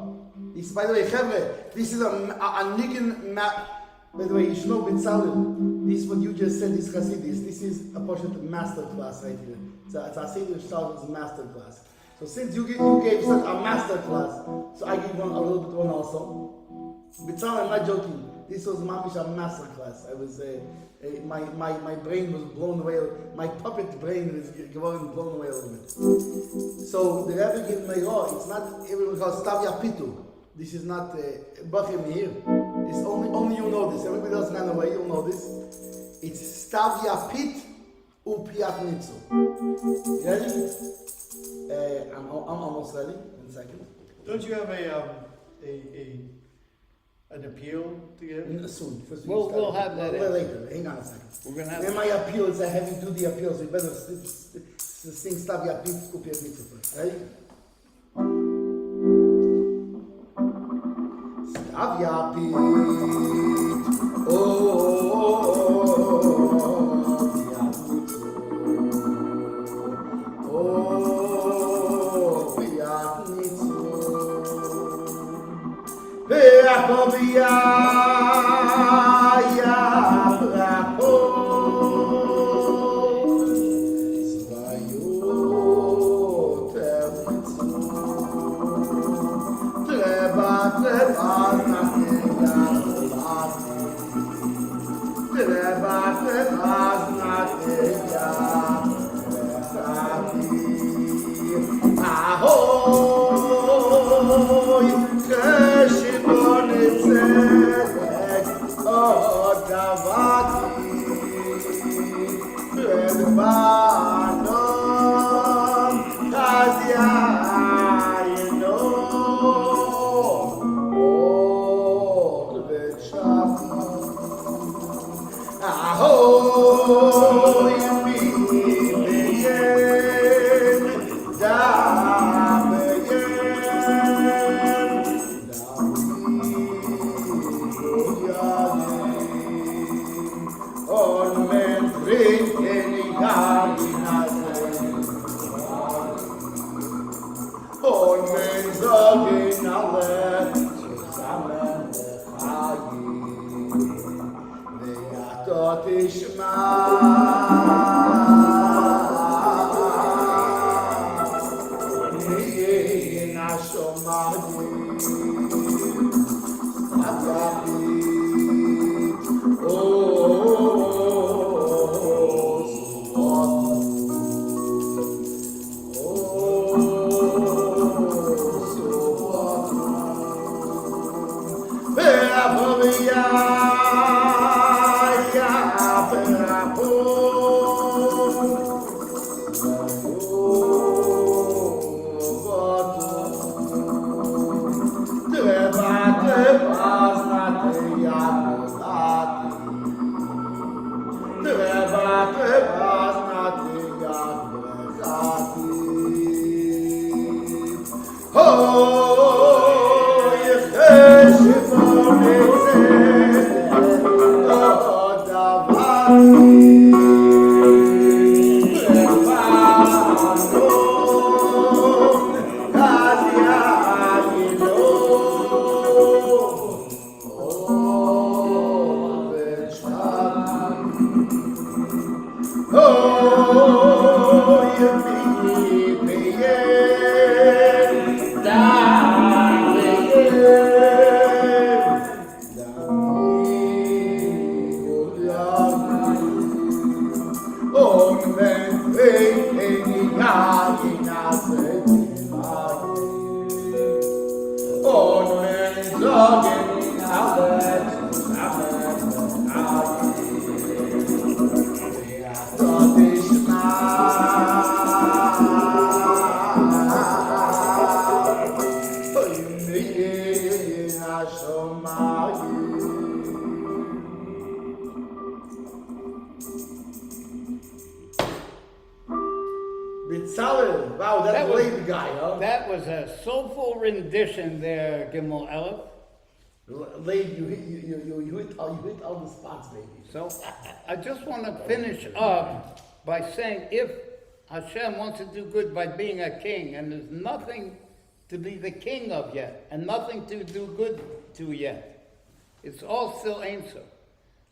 Speaker 2: This, by the way, Chevre, this is a niggin map. By the way, you should know B'Tzalel. This is what you just said, this Chassidus. This is a portion master class right here. It's a Chassidus Shtal's master class. So since you gave such a master class, so I give one a little bit one also. B'Tzalel, I'm not joking. This was mamish a master class. I was my brain was blown away. My puppet brain was blown away a little bit. So the Rebbe gave me it's not everyone calls Stav Yapitu. This is not Bachim here. It's only you know this. Everybody else kind of way you'll know this. It's Stav Yapit Upiatnitzu. You ready? I'm almost ready. 1 second.
Speaker 3: Don't you have an appeal to give?
Speaker 2: Soon.
Speaker 1: We'll have that
Speaker 2: later. Hang on a second.
Speaker 1: We're gonna have
Speaker 2: then my appeal is a heavy-duty appeal, so you better sing Stav Yapit Upiatnitzu first. Ready? Stav Yapit, Wow, that's a lady guy, huh?
Speaker 1: That was a soulful rendition there, Gimel Aleph.
Speaker 2: Lady, you hit all the spots, baby.
Speaker 1: So I just want to finish up by saying if Hashem wants to do good by being a king, and there's nothing to be the king of yet, and nothing to do good to yet, it's all still Ein Sof.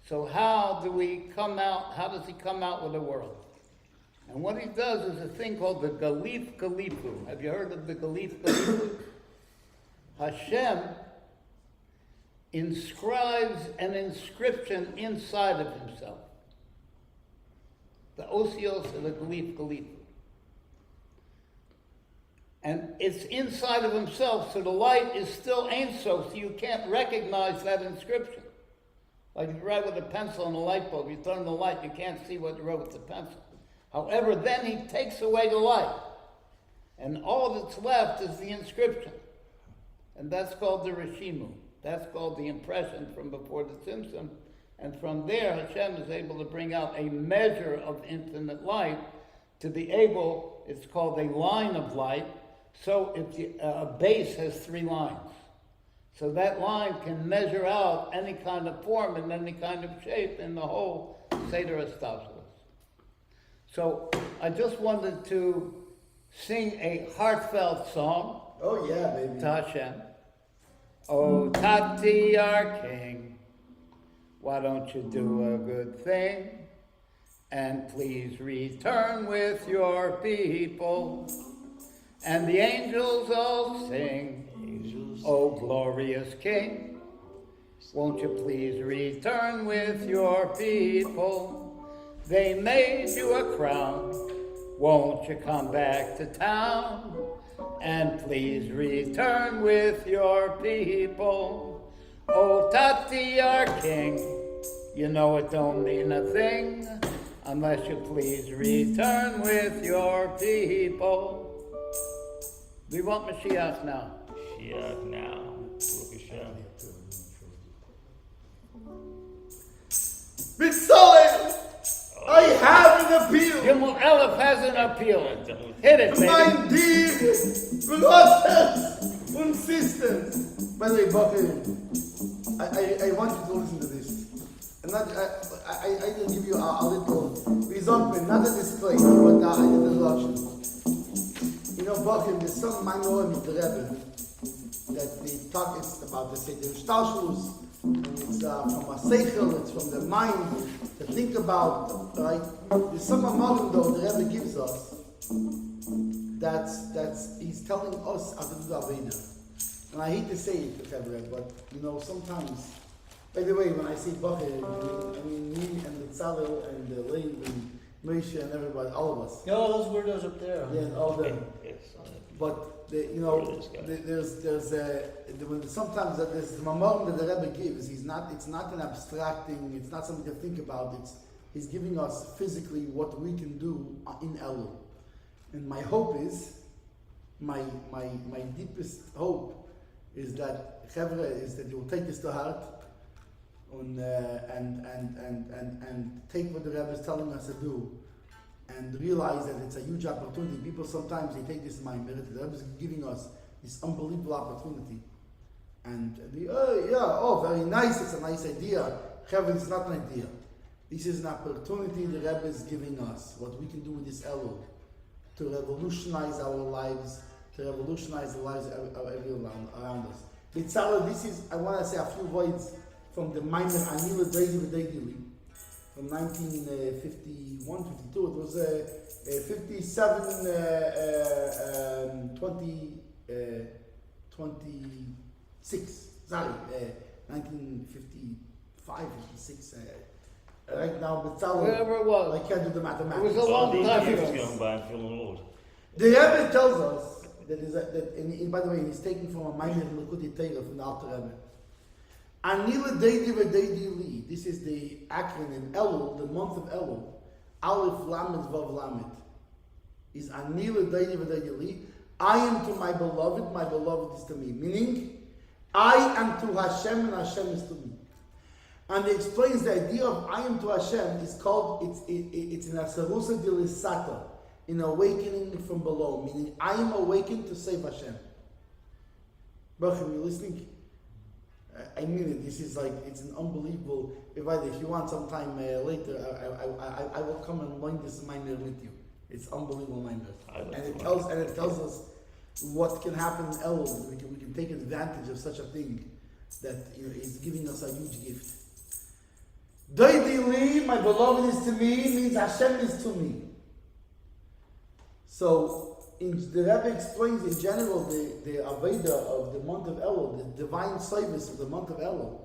Speaker 1: So how does he come out with the world? And what he does is a thing called the Galif Galifu. Have you heard of the Galif Galifu? Hashem inscribes an inscription inside of himself. The Osios of the Galif Galifu. And it's inside of himself, so the light is still Ein Sof, so you can't recognize that inscription. Like if you write with a pencil on a light bulb, you turn the light, you can't see what you wrote with the pencil. However, then he takes away the light, and all that's left is the inscription. And that's called the Rishimu. That's called the impression from before the Tzimtzum. And from there, Hashem is able to bring out a measure of infinite light to be able, it's called a line of light. So if a base has 3 lines. So that line can measure out any kind of form and any kind of shape in the whole Seder Establishment. So I just wanted to sing a heartfelt song.
Speaker 2: Oh yeah, baby.
Speaker 1: To Hashem. Oh Tati, our King, why don't you do a good thing? And please return with your people. And the angels all sing, oh glorious King, won't you please return with your people? They made you a crown, won't you come back to town? And please return with your people. Oh Tati, our King, you know it don't mean a thing unless you please return with your people. We want Mashiach now.
Speaker 4: Mashiach now. B'Hashem.
Speaker 2: B'Tzalel, I have an appeal.
Speaker 1: Gimel Aleph has an appeal. Hit it,
Speaker 2: My
Speaker 1: baby.
Speaker 2: dear brothers and sisters. By the way, Bucky, I want you to listen to this. And not, I can give you a little result, not a display, but a introduction. You know, Bucky, there's some minor with the Rebbe that they talk, it's about the Seitzei Shtalshlus, and it's from a Seichel, it's from the mind to think about, right? There's some amount though the Rebbe gives us that's he's telling us how to do the Aveda. And I hate to say it, Pfeffer, but you know, sometimes, by the way, when I say Bacher, I mean me and the Tzalel and the Leib and Moshe and everybody, all of us.
Speaker 3: Yeah, all those weirdos up there.
Speaker 2: Yeah, and all them.
Speaker 4: Yes.
Speaker 2: But when sometimes there's the mamon that the Rebbe gives. It's not an abstracting. It's not something to think about. He's giving us physically what we can do in Elul. And my hope is, my deepest hope is that you will take this to heart and take what the Rebbe is telling us to do. And realize that it's a huge opportunity. People sometimes they take this in mind. The Rebbe is giving us this unbelievable opportunity. And very nice, it's a nice idea. Heaven is not an idea. This is an opportunity the Rebbe is giving us, what we can do with this Elul, to revolutionize our lives, to revolutionize the lives of everyone around us. I want to say a few words from the mind of Anila Deidi, from 1951, 52. It was 57, 26. Sorry, 1955, 56. Right now, Betzalel,
Speaker 1: Wherever it was.
Speaker 2: I can't do the mathematics.
Speaker 1: It was a long
Speaker 4: These
Speaker 1: time
Speaker 4: years
Speaker 1: ago.
Speaker 4: going by and feeling old.
Speaker 2: The Rebbe tells us that by the way, he's taken from a Maimer Lekutei Torah from the Alter Rebbe. Anila Deidi V'Deidi Li. This is the acronym Elul, the month of Elul. Aleph Lamed Vav Lamed. Is Anila Deidi V'Deidi Li. I am to my beloved is to me. Meaning, I am to Hashem and Hashem is to me. And he explains the idea of I am to Hashem is called, it's in Asarusa Dilisata, in awakening from below, meaning I am awakened to save Hashem. Baruch, are you listening? I mean it. This is like, it's an unbelievable. If you want sometime later, I will come and learn this minor with you. It's unbelievable minor, and it tells us what can happen in Elul. We can take advantage of such a thing that is giving us a huge gift. Doidi li, my beloved is to me, means Hashem is to me. So, the Rebbe explains in general the Aveda of the month of Elul, the divine service of the month of Elul,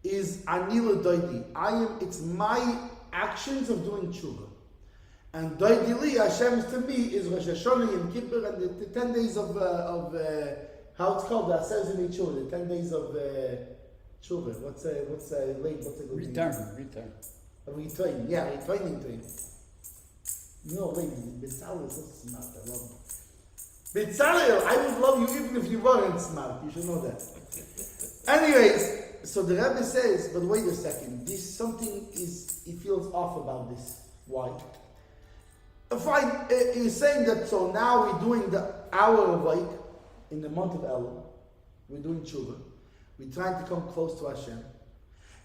Speaker 2: is Anila Doidi. It's my actions of doing tshuva. And Doidi li, Hashem is to me, is Rosh Hashanah, Yom Kippur, and the 10 days of how it's called, the Asezim Tshuva, the 10 days of tshuva. What's a good
Speaker 1: Return.
Speaker 2: Return, yeah, returning to him. No, wait, Betzalel is so smart, I love him. Betzalel, I would love you even if you weren't smart, you should know that. Anyways, so the Rebbe says, but wait a second, he feels off about this. Why? Fine, he's saying that, so now we're doing the hour of light in the month of Elul, we're doing tshuva, we're trying to come close to Hashem.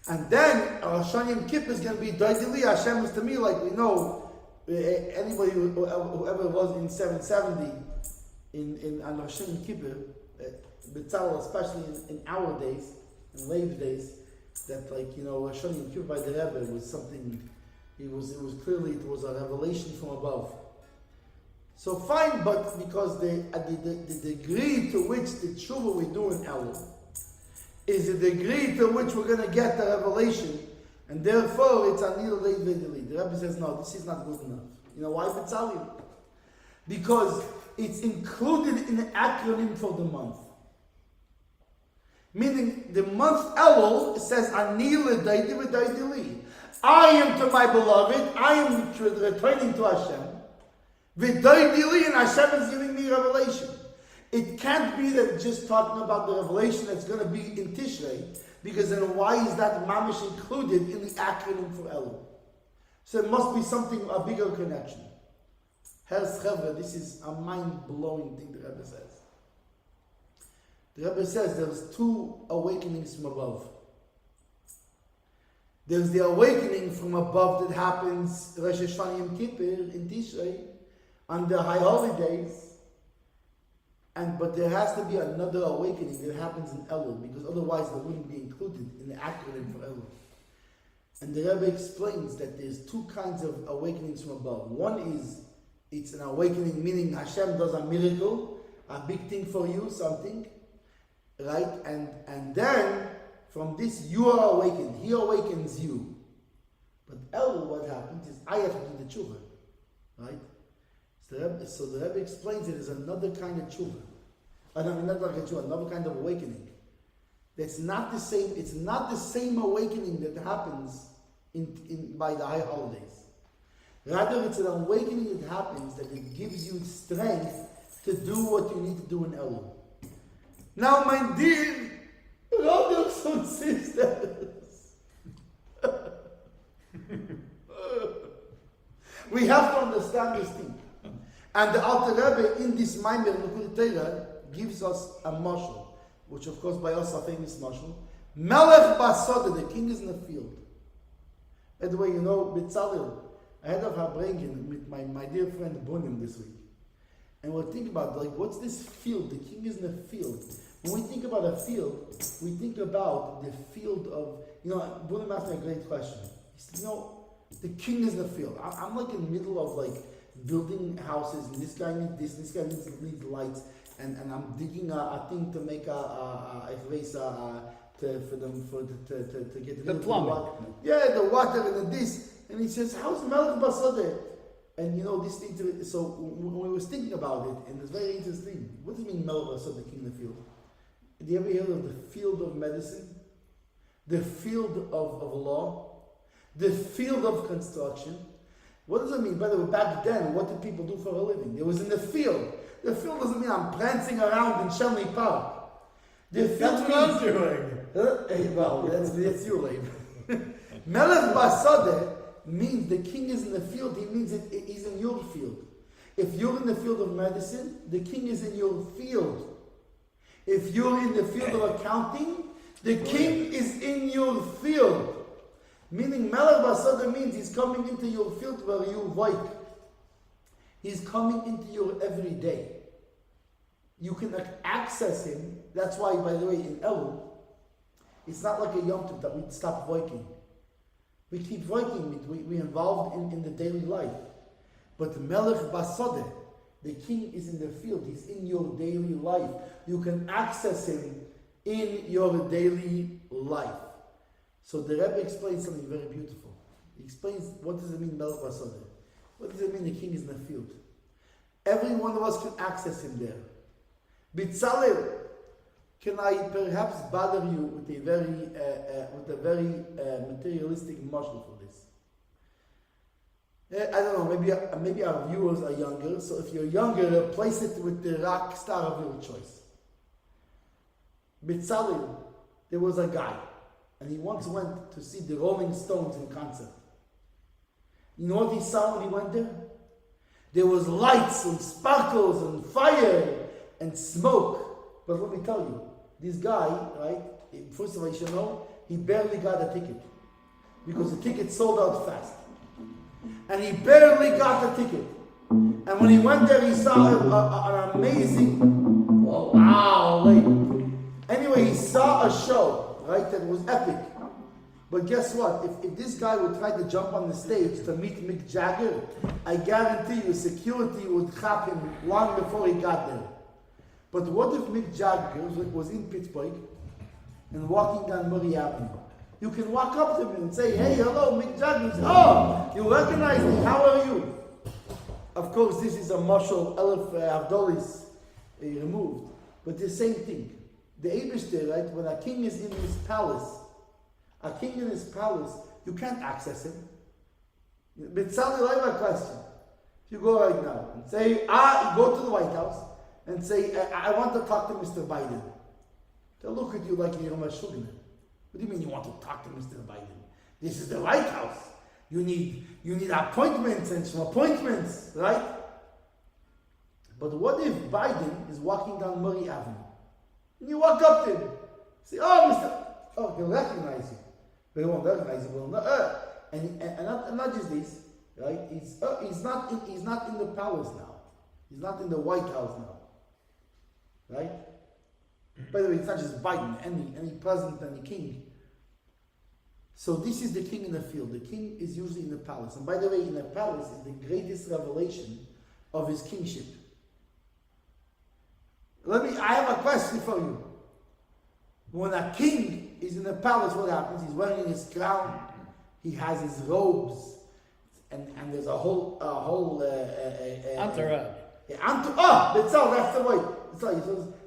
Speaker 2: And then, Rosh Hashanah Yom Kippur is going to be Doidili, Hashem is to me, like we know, anybody whoever was in 770 on Rosh Hashanah Yom Kippur, Betzalel, especially in our days, in Leib's days, that Rosh Hashanah Yom Kippur by the Rebbe was something. It was clearly a revelation from above. So fine, but because the degree to which the tshuva we do in Elul is the degree to which we're going to get the revelation. And therefore, it's Anil Leid Vedeli. The Rebbe says, no, this is not good enough. You know why, Betzalel? Because it's included in the acronym for the month. Meaning, the month Elul says, Anil Leid Vedeli. I am to my beloved, I am returning to Hashem. V'doidili, and Hashem is giving me revelation. It can't be that just talking about the revelation that's going to be in Tishrei, because then why is that mamish included in the acronym for Elul? So it must be something, a bigger connection. Hershel, this is a mind-blowing thing the Rebbe says. The Rebbe says there's two awakenings from above. There's the awakening from above that happens Rosh Hashanah Yom Kippur in Tishrei on the high holidays. But there has to be another awakening that happens in Elul, because otherwise it wouldn't be included in the acronym for Elul. And the Rebbe explains that there's two kinds of awakenings from above. One is, it's an awakening, meaning Hashem does a miracle, a big thing for you, something, right? And then, from this, you are awakened. He awakens you. But Elul, what happens is, I have to do the tshuva, right? So the Rebbe explains it as another kind of tshuva. Another kind of awakening. That's not the same. It's not the same awakening that happens by the high holidays. Rather, it's an awakening that happens that it gives you strength to do what you need to do in Elul. Now, my dear brothers and sisters, we have to understand this thing. And the Alter Rebbe in this Maimer Lekutei Torah gives us a mashal, which of course by us a famous mashal. Melech Basada, the king is in the field. By the way, Betzalel, I had a bringing with my dear friend Bunim this week. And we'll think about, what's this field? The king is in the field. When we think about a field, we think about the field of, Bunim asked me a great question. He He said, the king is in the field. I'm like in the middle of like building houses, and this guy needs this, this guy needs lights, and I'm digging a thing to make a vase to get
Speaker 1: The plumbing.
Speaker 2: The water and this. And he says, how's Melech Basodeh? And this thing so when we was thinking about it, and it's very interesting. What does it mean Melech Basodeh, king in the field? Have you ever heard of the field of medicine? The field of law? The field of construction? What does it mean? By the way, back then, what did people do for a living? It was in the field. The field doesn't mean I'm prancing around in Shelly Park. The field
Speaker 3: That's what I'm doing.
Speaker 2: well, that's your labor. Melech Basodeh means the king is in the field. He means he's in your field. If you're in the field of medicine, the king is in your field. If you're in the field of accounting, the king is in your field. Meaning Melech Basodeh means he's coming into your field where you work. He's coming into your everyday. You can access him. That's why, by the way, in Elul, it's not like a Yom Tov that we stop working. We keep working. We're involved in the daily life. But the Melech Basodeh, the king is in the field. He's in your daily life. You can access him in your daily life. So the Rebbe explains something very beautiful. He explains, what does it mean Melech Basodeh? What does it mean the king is in the field? Every one of us can access him there. Bitzalel, can I perhaps bother you with a very materialistic mashal for this? I don't know, maybe our viewers are younger, so if you're younger, place it with the rock star of your choice. Bitzalel, there was a guy, and he once went to see the Rolling Stones in concert. You know what he saw when he went there? There was lights and sparkles and fire and smoke. But let me tell you, this guy, right, first of all, you should know, he barely got a ticket. Because the ticket sold out fast. And he barely got the ticket. And when he went there, he saw an amazing, wow, anyway, he saw a show, right, that was epic. But guess what? If this guy would try to jump on the stage to meet Mick Jagger, I guarantee you security would trap him long before he got there. But what if Mick Jagger was in Pittsburgh and walking down Murray Avenue? You can walk up to him and say, hey, hello, Mick Jagger. Oh, you recognize me, how are you? Of course, this is a mashal, Elef Avdolis removed. But the same thing. The Eibishter, right, when a king is in his palace, you can't access him. But Sally, I have a question. If you go right now and say, you go to the White House and say, I want to talk to Mr. Biden. They'll look at you like you're a Mashugner. What do you mean you want to talk to Mr. Biden? This is the White House. You need appointments and some appointments, right? But what if Biden is walking down Murray Avenue? And you walk up to him, say, he'll recognize you. But he won't recognize you. And not just this, right? He's not in the palace now. He's not in the White House now, right? By the way, it's not just Biden, any president, any king. So this is the king in the field. The king is usually in the palace. And by the way, in the palace is the greatest revelation of his kingship. I have a question for you. When a king is in the palace, what happens? He's wearing his crown, he has his robes, and there's a whole
Speaker 1: entourage.
Speaker 2: That's the way.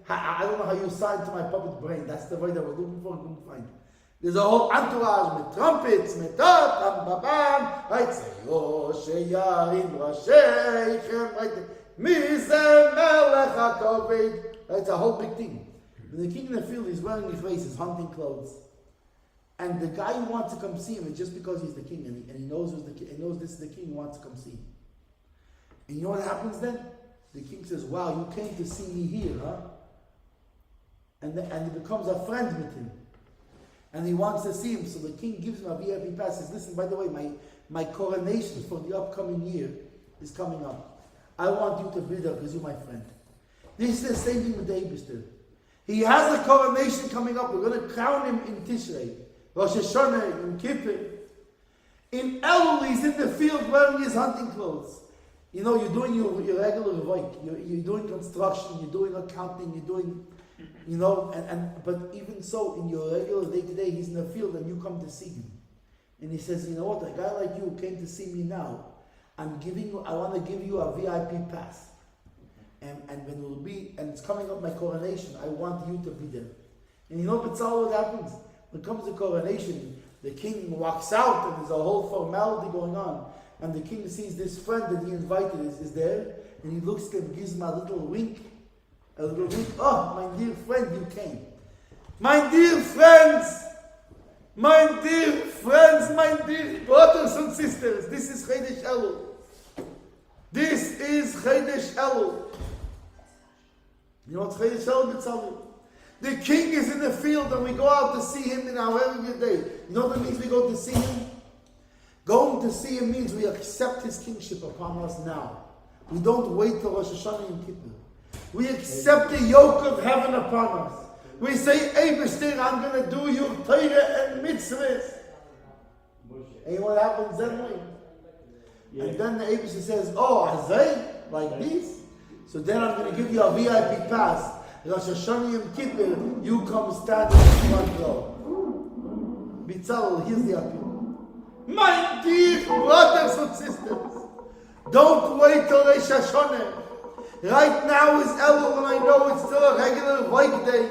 Speaker 2: I don't know how you signed to my puppet brain. That's the way that we're looking for and couldn't find. There's a whole entourage with trumpets, right? Say, Sheyarim Rasheichem, right? Mize Melech HaKoved. It's a whole big thing. When the king in the field is wearing his race, his hunting clothes, and the guy who wants to come see him is just because he's the king, and he knows who's the king, he knows this is the king who wants to come see him. And you know what happens then? The king says, "Wow, you came to see me here, huh?" And he becomes a friend with him, and he wants to see him. So the king gives him a VIP pass. Says, "Listen, by the way, my coronation for the upcoming year is coming up. I want you to be there because you're my friend." This is the same thing with the Eibishter. He has a coronation coming up. We're going to crown him in Tishrei, Rosh Hashanah, in Kippur. In Elul, he's in the field wearing his hunting clothes. You know, you're doing your regular work. You're doing construction. You're doing accounting. You're doing, you know, but even so, in your regular day-to-day, he's in the field and you come to see him. And he says, you know what, a guy like you came to see me now. I want to give you a VIP pass. And when it will be, and it's coming up my coronation, I want you to be there. And you know, B'tzal, what happens? When it comes to coronation, the king walks out and there's a whole formality going on. And the king sees this friend that he invited is there. And he looks at him, gives him a little wink. Oh, my dear friend, you came. My dear friends, my dear brothers and sisters, this is Chodesh Elul. This is Chodesh Elul. You know what's Chodesh Elul, B'tzalel? The king is in the field and we go out to see him in our every day. You know what that means, we go to see him? Going to see him means we accept his kingship upon us now. We don't wait till Rosh Hashanah and Kippur. We accept the yoke of heaven upon us. We say, Eibishter, I'm going to do your Torah and mitzvahs. And what happens then? Yeah. And then the Eibishter says, oh, Azay, like this? So then I'm going to give you a VIP pass. Rosh Hashanah Yom Kippur, you come stand in the front row. B'tzalel, here's the appeal. My dear brothers and sisters, don't wait till Rosh Hashanah. Right now is Elul, and I know it's still a regular white day.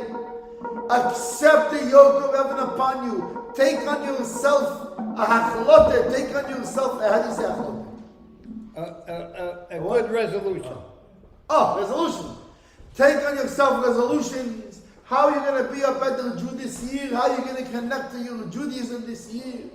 Speaker 2: Accept the yoke of heaven upon you. Take on yourself a hachlote. Take on yourself a, how do you say hachlote?
Speaker 1: A good resolution.
Speaker 2: Resolution. Take on yourself resolutions. How are you going to be a better Jew this year? How are you going to connect to your Judaism this year?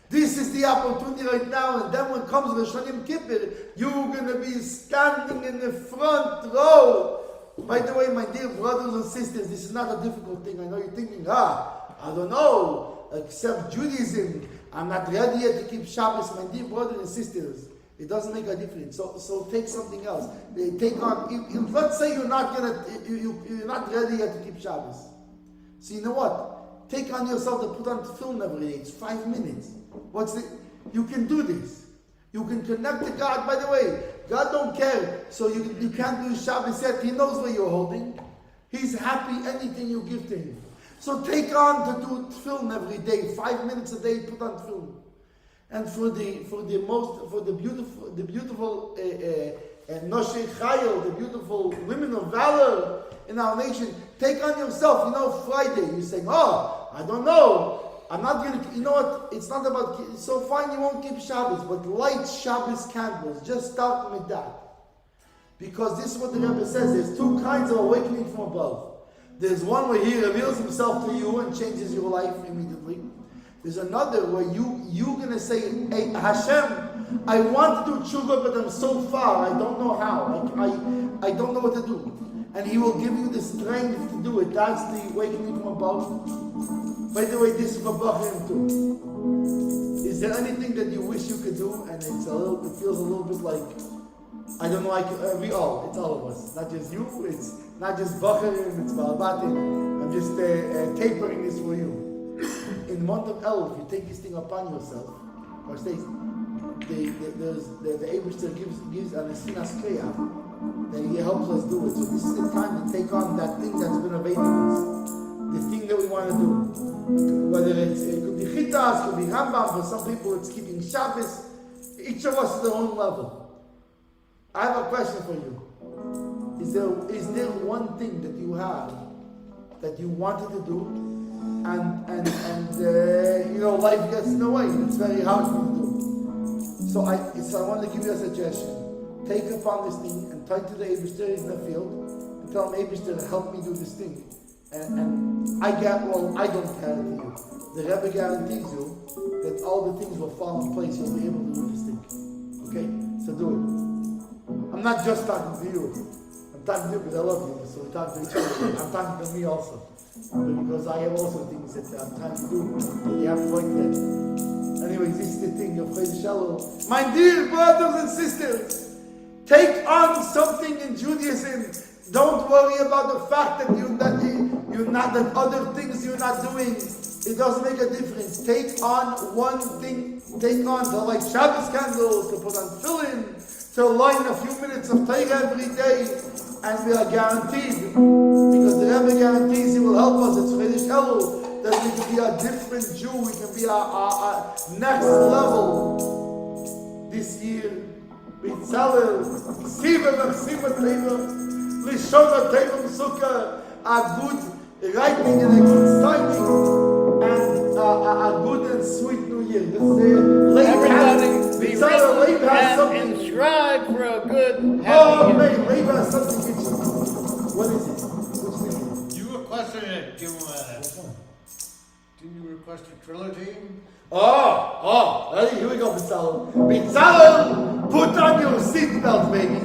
Speaker 2: This is the opportunity right now, and then when comes Rosh Hashanah Yom Kippur, you're going to be standing in the front row. By the way, my dear brothers and sisters, this is not a difficult thing. I know you're thinking, I don't know, accept Judaism. I'm not ready yet to keep Shabbos. My dear brothers and sisters, it doesn't make a difference. So take something else. Take on. Let's say you're not ready yet to keep Shabbos. So you know what? Take on yourself to put on film every day. It's 5 minutes. You can do this. You can connect to God. By the way, God don't care. So you can't do Shabbos yet. He knows where you're holding. He's happy anything you give to him. So take on to do film every day. 5 minutes a day, put on film. And for the beautiful Noshei Chayil, the beautiful women of valor in our nation, take on yourself. You know, Friday, you're saying, I don't know. I'm not going to, you know what, it's not about, so fine you won't keep Shabbos, but light Shabbos candles. Just start with that. Because this is what the Rebbe says, there's two kinds of awakening from above. There's one where he reveals himself to you and changes your life immediately. There's another where you're going to say, hey, Hashem, I want to do tshuva, but I'm so far, I don't know how. I don't know what to do. And he will give you the strength to do it. That's the awakening from above. By the way, this is for Bachrim too. Is there anything that you wish you could do, and it feels a little bit like, I don't know, it's all of us. Not just you, it's not just Bachrim, it's Balabatim. I'm just tapering this for you. In the month of Elul, if you take this thing upon yourself, or states, the Eibishter gives an Esinas Kriyah, then he helps us do it. So this is the time to take on that thing that's been evading us. The thing that we want to do. Whether it could be Chitas, it could be Rambam, for some people it's keeping Shabbos. Each of us is their own level. I have a question for you. Is there one thing that you have that you wanted to do, and life gets in the way, and it's very hard for you to do? So I want to give you a suggestion. Take upon this thing and talk to the Eibishter in the field and tell him, Eibishter, help me do this thing. And I don't guarantee you. The Rebbe guarantees you that all the things will fall in place. You'll be able to do this thing. Okay? So do it. I'm not just talking to you. I'm talking to you because I love you. So we talk to each other. I'm talking to me also. Because I have also things that I'm trying to do. But you have to like that. Anyways, this is the thing of Chodesh Elul. My dear brothers and sisters, take on something in Judaism. Don't worry about the fact that that other things you're not doing. It doesn't make a difference. Take on one thing take on to light Shabbos candles, to put on tefillin, to light a few minutes of Torah every day, and we are guaranteed, because the Rebbe guarantees he will help us, it's Hershel, that we can be a different Jew, we can be a next level this year. Bitzalel, Siva Teva, Lishona Teva Sukkah, a good writing and a good signing, and a good and sweet New Year.
Speaker 1: Everybody be written and inscribed for a good happy year.
Speaker 2: Rebbe has something interesting. What is it?
Speaker 3: You requested it. Didn't you request a trilogy?
Speaker 2: Ready? Here we go, Bitzalel. Bitzalel, put on your seatbelt, baby.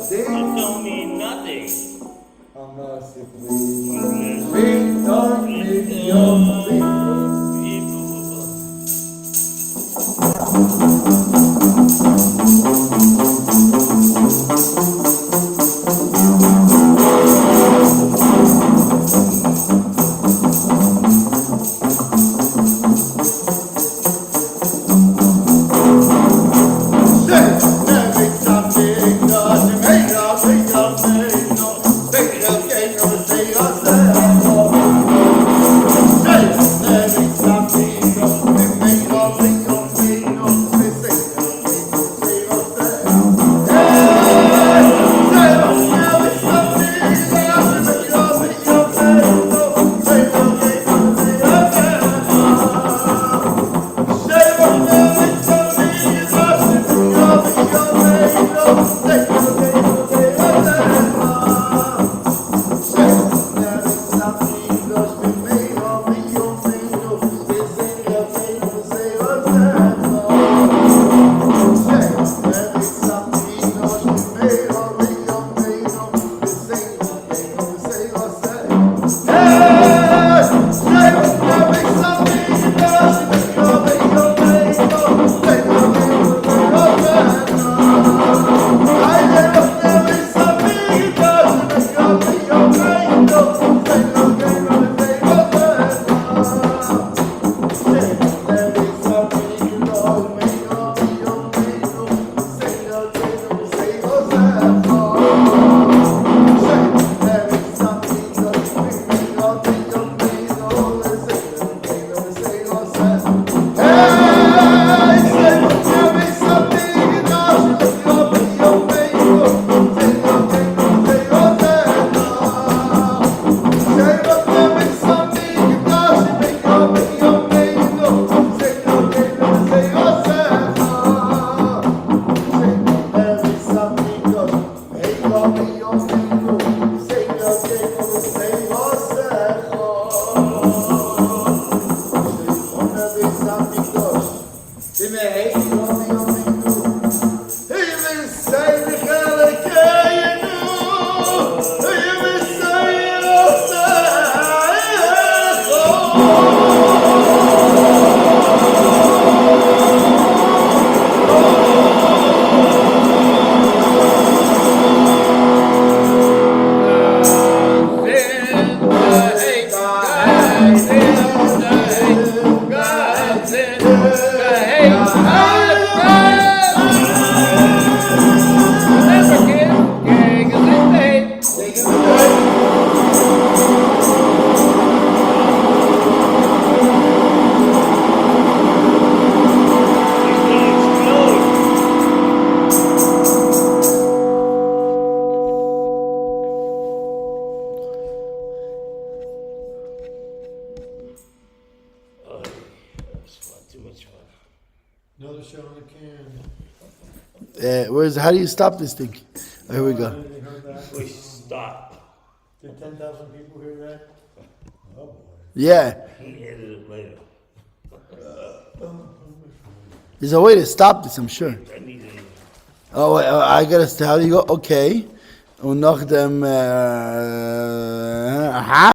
Speaker 2: Say
Speaker 3: Another show in the can.
Speaker 2: How do you stop this thing? Oh, here we go.
Speaker 3: Anything heard that?
Speaker 4: We stop.
Speaker 3: Did 10,000 people hear that? Oh boy.
Speaker 2: Yeah.
Speaker 4: He edited it later.
Speaker 2: There's a way to stop this, I'm sure.
Speaker 4: I need it.
Speaker 2: Oh, wait, I gotta. How do you go? Okay. Und nach dem